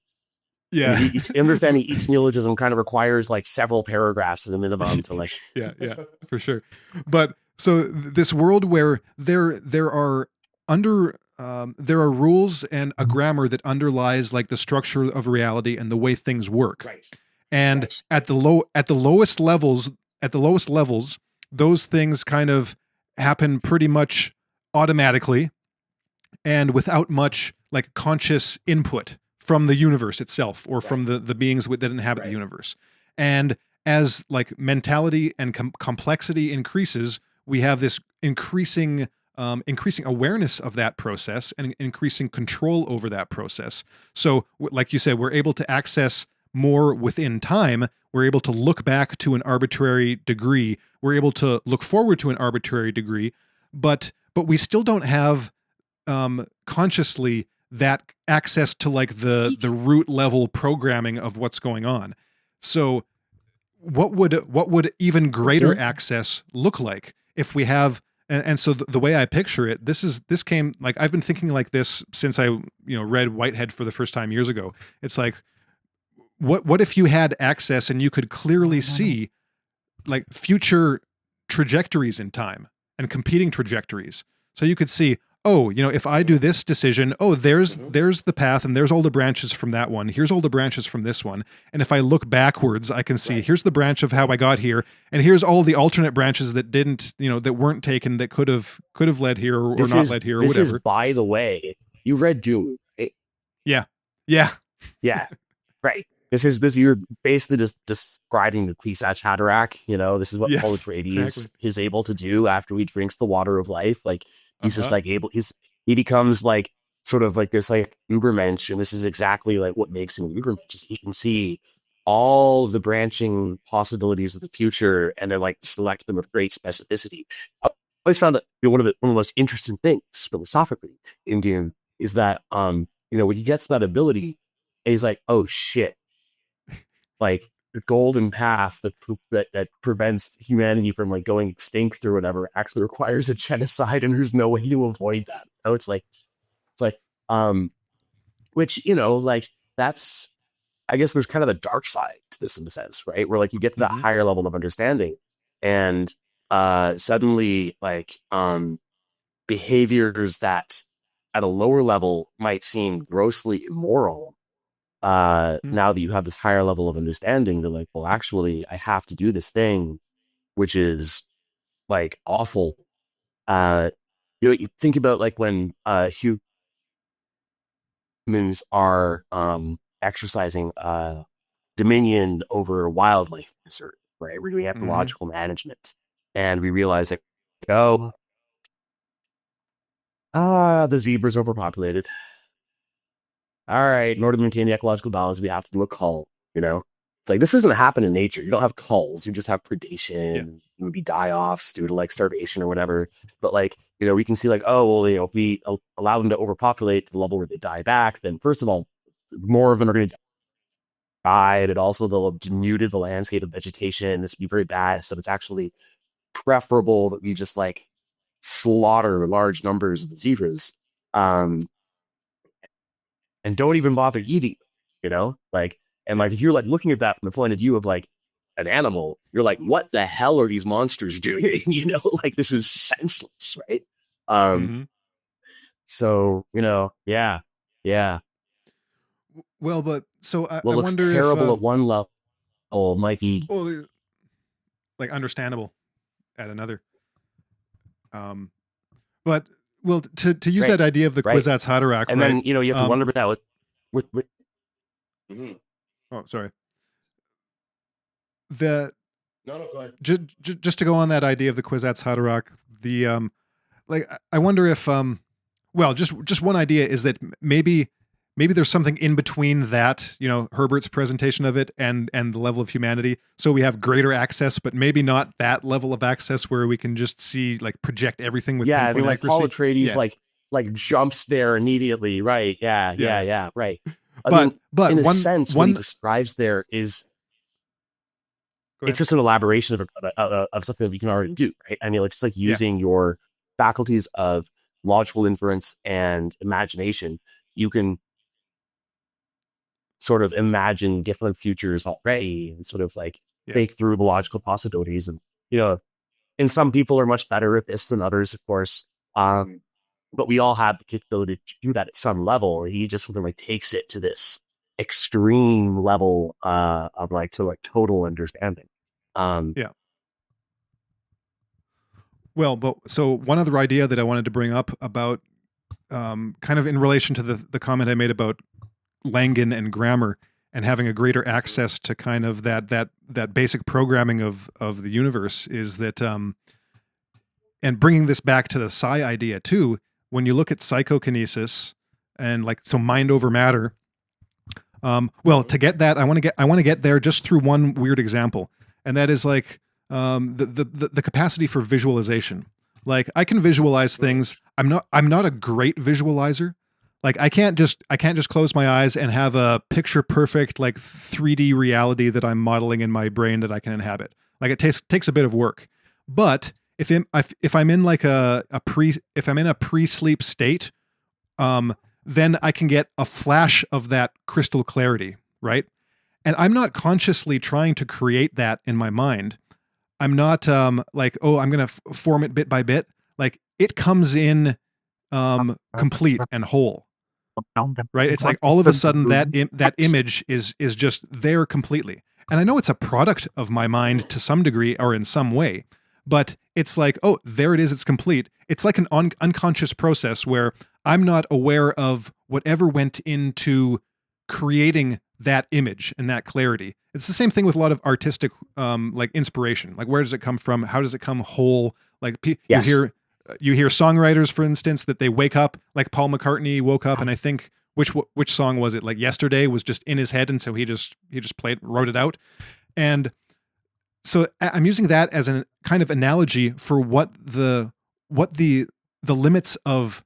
yeah, understanding each neologism kind of requires like several paragraphs at a minimum to like. yeah, for sure. But so this world where there are there are rules and a grammar that underlies like the structure of reality and the way things work. Right. And Right. at the lowest levels, those things kind of happen pretty much automatically and without much like conscious input from the universe itself, or from the beings that inhabit the universe. And as like mentality and complexity increases, we have this increasing awareness of that process and increasing control over that process. So like you said, we're able to access more within time. We're able to look back to an arbitrary degree. We're able to look forward to an arbitrary degree, but we still don't have consciously that access to like the root level programming of what's going on. So what would even greater access look like if we have, and so the way I picture it, this came, like I've been thinking like this since I read Whitehead for the first time years ago. It's like, what if you had access and you could clearly see like future trajectories in time and competing trajectories? So you could see, oh, if I do this decision, oh, there's the path and there's all the branches from that one. Here's all the branches from this one. And if I look backwards, I can see here's the branch of how I got here, and here's all the alternate branches that didn't, that weren't taken, that could have led here or not led here or whatever. This is, by the way, you read Dune, right? Yeah. Right. You're basically just describing the Kwisatz Haderach. This is what Paul Atreides is able to do after he drinks the water of life. Like he's just like he becomes like sort of like this like Ubermensch, and this is exactly like what makes him Ubermensch. He can see all of the branching possibilities of the future and then like select them with great specificity. I always found that one of the most interesting things philosophically in Dune is that when he gets that ability, he's like, oh shit. Like the golden path that prevents humanity from like going extinct or whatever actually requires a genocide, and there's no way to avoid that. So it's like which like that's, I guess there's kind of the dark side to this in a sense, right? Where like you get to that higher level of understanding, and suddenly like behaviors that at a lower level might seem grossly immoral. Now that you have this higher level of understanding, they're like, well, actually, I have to do this thing, which is like awful. You think about like when humans are exercising dominion over wildlife, right? Where we have ecological management, and we realize that the zebra's overpopulated. All right, in order to maintain the ecological balance, we have to do a cull, It's like this doesn't happen in nature. You don't have culls. You just have Yeah. predation, maybe die-offs due to like starvation or whatever. But like, we can see like, oh well, if we allow them to overpopulate to the level where they die back, then first of all, more of them are going to die. And also they'll have denuded the landscape of vegetation. This would be very bad. So it's actually preferable that we just like slaughter large numbers of zebras, um, and don't even bother eating, like, and like if you're like looking at that from the point of view of like an animal, you're like, what the hell are these monsters doing? Like this is senseless, right? Um, Mm-hmm. so yeah, yeah. Well, but so I, What I looks wonder if, terrible at one level might be well, like understandable at another. Um, but well, to use right, that idea of the right. Kwisatz Haderach, And right? then you have to wonder about that with Mhm. Oh, sorry. The No, go ahead. just to go on that idea of the Kwisatz Haderach, the like I wonder if well, just one idea is that maybe there's something in between that, Herbert's presentation of it and the level of humanity. So we have greater access, but maybe not that level of access where we can just see, like, project everything with Yeah, I pinpoint mean, like Paul accuracy. Atreides, Yeah, like jumps there immediately, right? Yeah, yeah, yeah, yeah. yeah, right. I But mean, but in a one sense, what he one describes there is go it's ahead. just an elaboration of something that we can already do, right? I mean, it's just like Yeah, using your faculties of logical inference and imagination. You can sort of imagine different futures already and sort of like yeah, think through the logical possibilities. And, and some people are much better at this than others, of course. But we all have the capability to do that at some level. He just sort of like takes it to this extreme level of like to like total understanding. Um, yeah. Well, but so one other idea that I wanted to bring up about, kind of in relation to the comment I made about Langan and grammar and having a greater access to kind of that basic programming of the universe is that, and bringing this back to the psi idea too, when you look at psychokinesis and, like, so mind over matter, well, to get that, I want to get there just through one weird example, and that is like, the capacity for visualization. Like, I can visualize things. I'm not a great visualizer. Like, I can't just close my eyes and have a picture perfect, like, 3D reality that I'm modeling in my brain that I can inhabit. Like, it takes a bit of work. But if I'm in like if I'm in a pre-sleep state, then I can get a flash of that crystal clarity, right? And I'm not consciously trying to create that in my mind. I'm not, like, oh, I'm going to form it bit by bit. Like, it comes in, complete and whole, right? It's like all of a sudden that image is just there completely. And I know it's a product of my mind to some degree or in some way, but it's like, oh, there it is, it's complete. It's like an unconscious process where I'm not aware of whatever went into creating that image and that clarity. It's the same thing with a lot of artistic, like, inspiration. Like, where does it come from? How does it come whole? Like, yes. you hear songwriters, for instance, that they wake up, like Paul McCartney woke up, and I think which song was it? Like, Yesterday was just in his head, and so he just wrote it out. And so I'm using that as a kind of analogy for what the limits of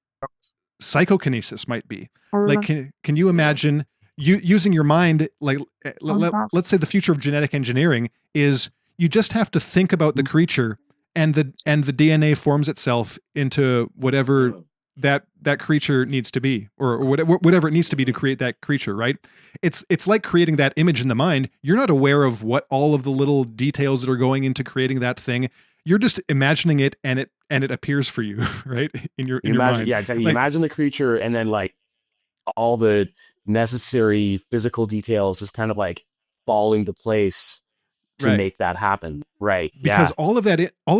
psychokinesis might be. Like, can you imagine you using your mind? Like, let's say the future of genetic engineering is you just have to think about the creature, and the DNA forms itself into whatever that creature needs to be, or whatever it needs to be to create that creature, right? It's like creating that image in the mind. You're not aware of what all of the little details that are going into creating that thing. You're just imagining it, and it appears for you, right, in your You imagine, mind. yeah, exactly. You Like, imagine the creature, and then like all the necessary physical details just kind of like fall into place to right. make that happen. Right. Because Yeah. all of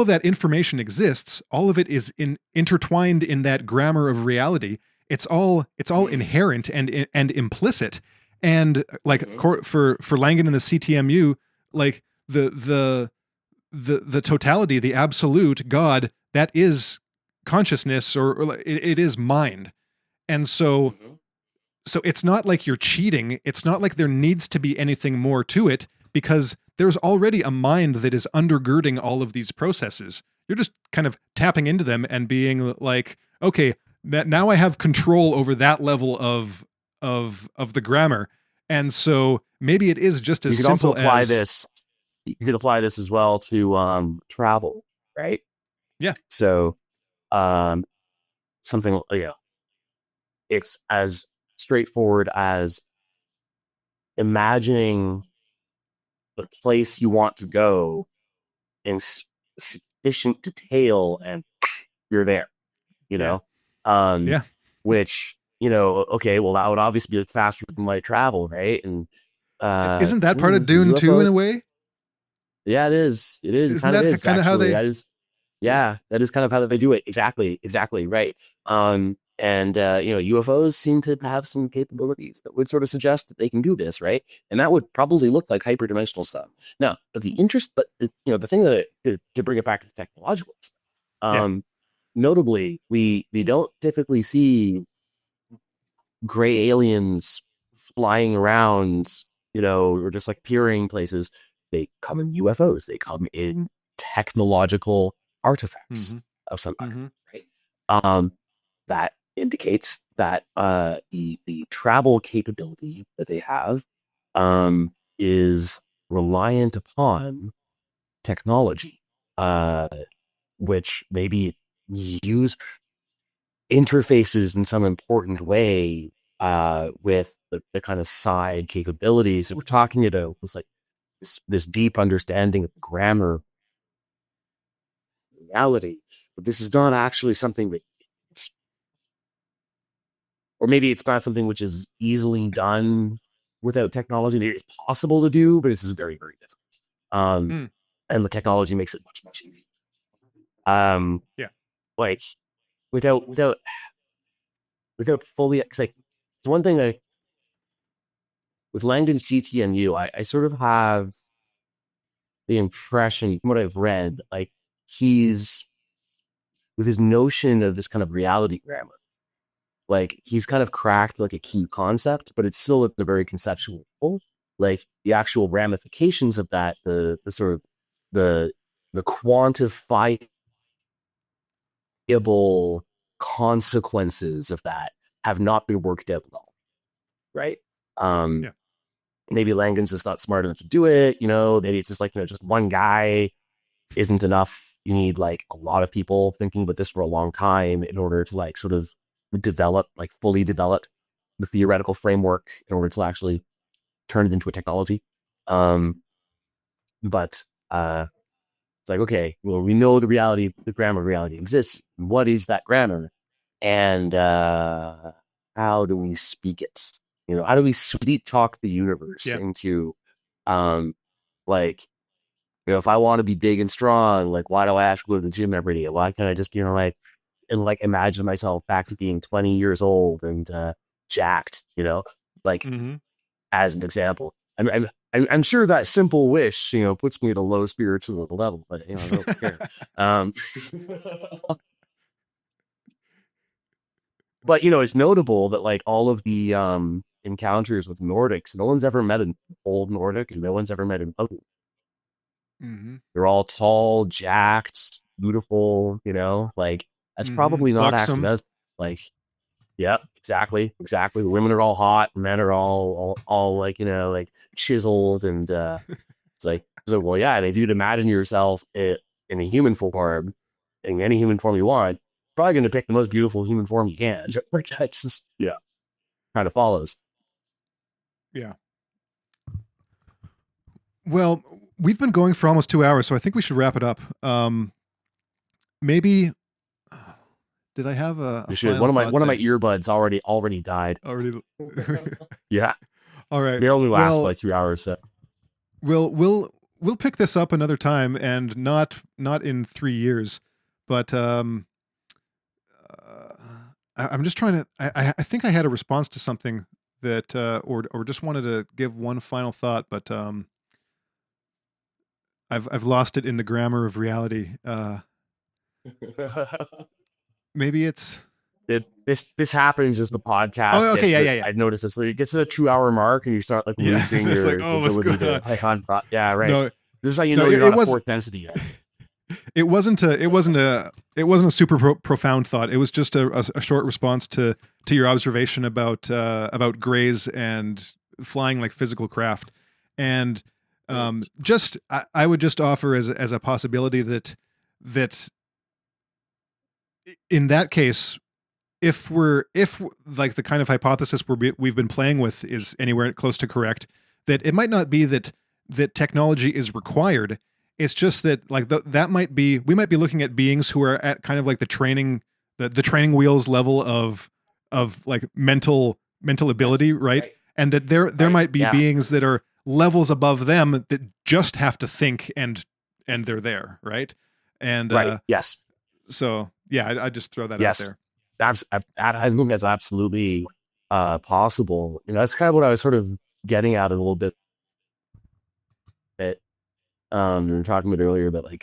that information exists, all of it is intertwined in that grammar of reality. It's all inherent and implicit. And, like, for Langan and the CTMU, like, the totality, the absolute God, that is consciousness, or like, it is mind. And so it's not like you're cheating. It's not like there needs to be anything more to it. because there's already a mind that is undergirding all of these processes. You're just kind of tapping into them and being like, okay, now I have control over that level of the grammar. And so maybe it is just You as could also simple apply as, this. You could apply this as well to travel, right? yeah. So um, something, yeah, it's as straightforward as imagining the place you want to go in sufficient detail, and you're there. You Yeah. know, um, Yeah. which okay, well that would obviously be faster than light travel, right? And Isn't that part of Dune too, in UFOs. a way? Yeah, it is. It is. It Isn't kind of that is kind of how actually. they? That is. Yeah, that is kind of how they do it. Exactly. Exactly. Right. And UFOs seem to have some capabilities that would sort of suggest that they can do this, right? And that would probably look like hyperdimensional stuff. Now, but the thing that to bring it back to the technological stuff, Yeah. notably, we don't typically see gray aliens flying around, or just like peering places. They come in UFOs. They come in technological artifacts Mm-hmm. of some kind, Mm-hmm. right? That indicates that the travel capability that they have is reliant upon technology, which maybe use interfaces in some important way with the kind of side capabilities that we're talking about. It's like this deep understanding of grammar reality, but this is not actually something that, or maybe it's not something which is easily done without technology. It's possible to do, but this is very, very difficult. Mm. And the technology makes it much, much easier. Um, Yeah. like without fully, it's like it's one thing with Langdon CTNU, I sort of have the impression, from what I've read, like he's with his notion of this kind of reality grammar, like he's kind of cracked like a key concept, but it's still at the very conceptual level. Like the actual ramifications of that, the sort of the the quantifiable consequences of that have not been worked out well, right? Um, Yeah. Maybe Langdon's just not smart enough to do it. Maybe it's just like just one guy isn't enough. You need like a lot of people thinking about this for a long time in order to like sort of fully develop the theoretical framework in order to actually turn it into a technology. But it's like, okay, well, we know the grammar of reality exists. What is that grammar? And how do we speak it? How do we sweet talk the universe Yeah. into, like, if I want to be big and strong, like, why do I actually go to the gym every day? Why can't I just, imagine myself back to being 20 years old and jacked, like, Mm-hmm. as an example. I'm sure that simple wish, puts me at a low spiritual level, but I don't care. Um, but it's notable that like all of the encounters with Nordics, no one's ever met an old Nordic, and no one's ever met an ugly. Mm-hmm. They're all tall, jacked, beautiful. Like that's Mm-hmm. probably not Buxom. accidental. Like, yeah, exactly. The women are all hot, men are all like like chiseled, and it's like, so well, yeah. And if you'd imagine yourself in a human form, in any human form you want, probably going to pick the most beautiful human form you can. Like that's just, yeah, kind of follows. Yeah. Well, we've been going for almost 2 hours, so I think we should wrap it up. Maybe did I have a You should. final thought One of my there? earbuds already died. Already. Yeah, All right. they only last Well, like 2 hours. So we'll pick this up another time, and not in 3 years, but uh, I'm just trying to. I think I had a response to something that, or just wanted to give one final thought, but I've lost it in the grammar of reality. Maybe it's this happens as the podcast Oh, okay, gets yeah, to, yeah, yeah. I've noticed this, it gets to the 2 hour mark and you start like Yeah, losing it's like, your oh, what's ability going to on? like on thought. Yeah, right. No, This is how you no, know you're it not at was. fourth density yet. It wasn't a super profound thought. It was just a short response to your observation about grays and flying like physical craft, and just I would just offer as a possibility that in that case, if like the kind of hypothesis we've been playing with is anywhere close to correct, that it might not be that technology is required. It's just that like that might be, we might be looking at beings who are at kind of like the training wheels level of like mental ability, right? Right. And that there Right. might be Yeah. beings that are levels above them that just have to think, and they're there, right? And Right. Yes. so yeah, I just throw that out Yes. there. I think that's absolutely possible. That's kind of what I was sort of getting at a little bit. We were talking about earlier about like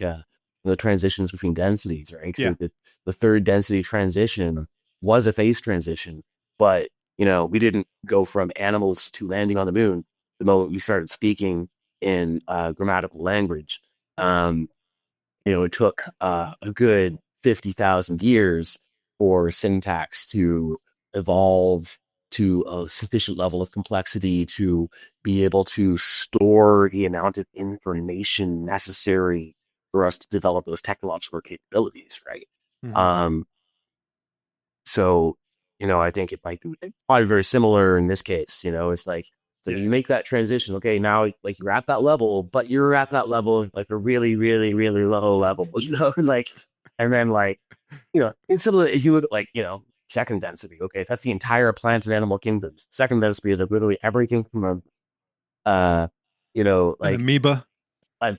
the transitions between densities, right? Yeah. So the third density transition was a phase transition, but we didn't go from animals to landing on the moon the moment we started speaking in grammatical language. It took a good 50,000 years for syntax to evolve to a sufficient level of complexity to be able to store the amount of information necessary for us to develop those technological capabilities, right? Mhm. Um, so, I think it might be probably very similar in this case. It's like, so Yeah. you make that transition. Okay, now like you're at that level, but you're at that level like a really, really, really low level. Like, and then like, instead of if you look at like second density. Okay, if that's the entire plant and animal kingdoms. Second density is like literally everything from An like amoeba, a,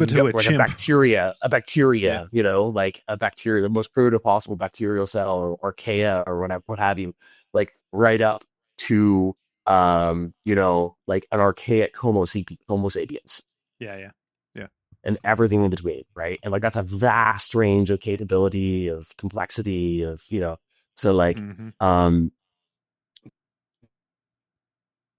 to a like a chimp. bacteria, Yeah. like a bacteria, the most primitive possible bacterial cell or archaea or whatever, what have you, like right up to, like an archaic Homo sapiens Yeah. Yeah. Yeah. and everything in between, right? And like that's a vast range of capability, of complexity, so like, Mm-hmm. um,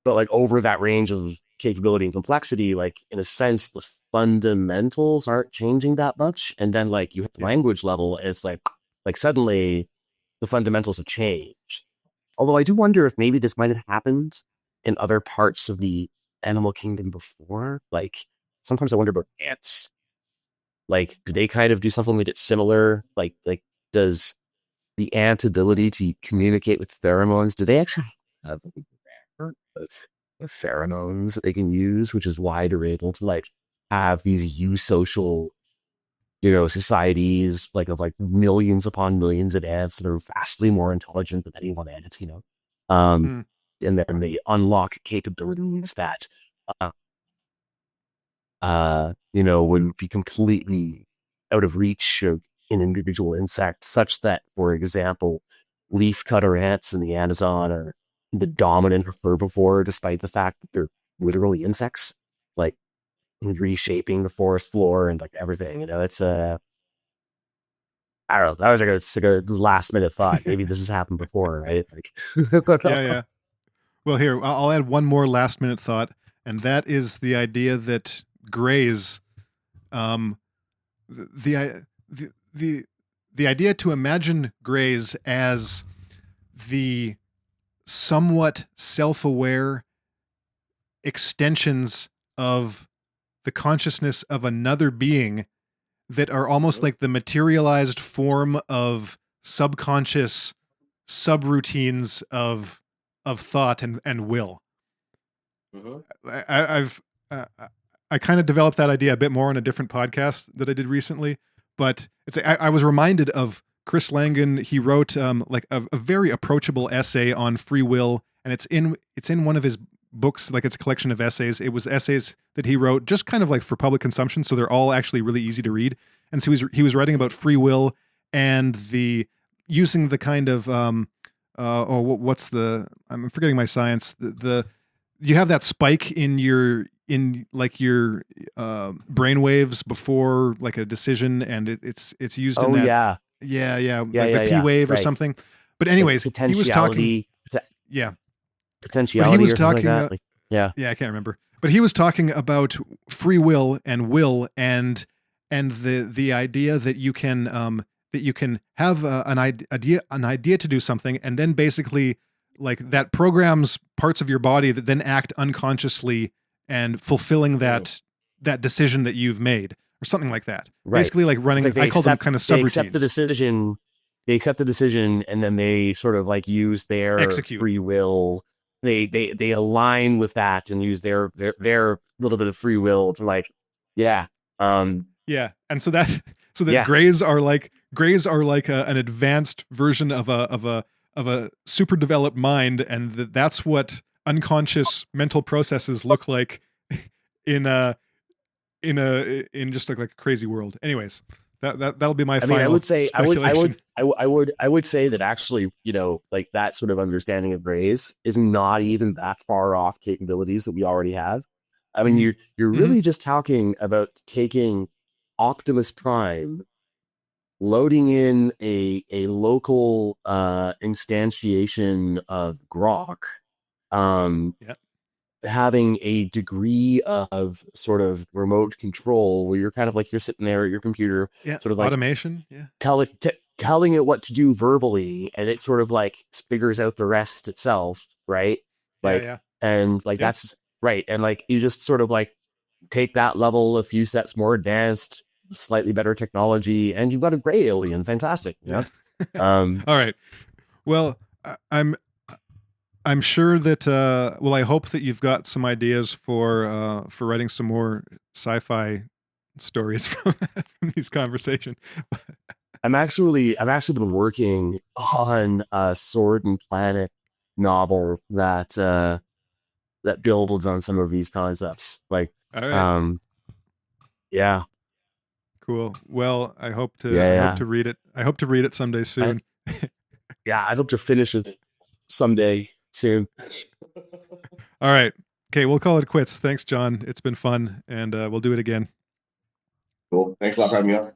but like over that range of capability and complexity, like in a sense, the fundamentals aren't changing that much. And then like you hit the Yeah. language level, and it's like suddenly the fundamentals have changed. Although I do wonder if maybe this might have happened in other parts of the animal kingdom before. Like sometimes I wonder about ants. Like, do they kind of do something that is similar? Like does the ant ability to communicate with pheromones, do they actually have of, of pheromones that they can use, which is why they're able to like have these eusocial, societies like of like millions upon millions of ants that are vastly more intelligent than any one ant, Hmm. and then they unlock capabilities that, uh, would be completely out of reach of an individual insect, such that, for example, leafcutter ants in the Amazon are the dominant herbivore, despite the fact that they're literally insects, like reshaping the forest floor and like everything. It's I don't know. That was like a last minute thought. Maybe this has happened before, right? Like, Yeah. Yeah. Well, here I'll add one more last minute thought, and that is the idea that grays, um, the the idea to imagine grays as the somewhat self-aware extensions of the consciousness of another being that are almost like the materialized form of subconscious subroutines of thought and will. Mhm. I've I kind of developed that idea a bit more on a different podcast that I did recently, but I was reminded of Chris Langan. He wrote like a very approachable essay on free will, and it's in one of his books. Like it's a collection of essays. It was essays that he wrote just kind of like for public consumption, so they're all actually really easy to read. And so he was writing about free will and the using the kind of what's the, I'm forgetting my science, the you have that spike in your brain waves before like a decision, and it's used in Oh that yeah, Yeah, yeah, Yeah, like yeah, the P yeah. wave or Right. something. But Like anyways, he was talking. Yeah, but he potentiality was or something like talking. that. Like, yeah. Yeah, I can't remember. But he was talking about free will and the idea that you can have an idea to do something, and then basically like that programs parts of your body that then act unconsciously and fulfilling that decision that you've made or something like that. Right. Basically, like It's running. like I call them kind of they accept the subroutines. decision. They accept the decision, and then they sort of like use their Execute. free will. They align with that and use their little bit of free will to like, yeah, Yeah, and so that yeah, grays are like an advanced version of a super developed mind, and that's what unconscious mental processes look like in in just like a crazy world. Anyways, that'll be my I mean, I final would say, speculation. I would say that actually, like that sort of understanding of grays is not even that far off capabilities that we already have. I mean, Mhm. you're Mhm. really just talking about taking Optimus Prime, loading in a local instantiation of Grok, um, Yeah, having a degree of sort of remote control where you're kind of like you're sitting there at your computer, yeah, sort of like automation. Yeah, telling it what to do verbally, and it sort of like figures out the rest itself, right? yeah, Like, yeah, and like yeah, that's right, and like you just sort of like take that level a few steps more advanced, slightly better technology, and you've got a gray alien. Fantastic, yeah. um, All right. Well, I'm sure that well, I hope that you've got some ideas for writing some more sci-fi stories from these conversations. I've actually been working on a Sword and Planet novel that builds on some of these concepts. Like, All right, um, yeah, cool. Well, yeah, I hope yeah. to read it. I hope to read it someday I, soon. yeah, I'd hope to finish it someday soon. All right. Okay, we'll call it quits. Thanks, John. It's been fun, and we'll do it again. Cool. Thanks a lot for having me on.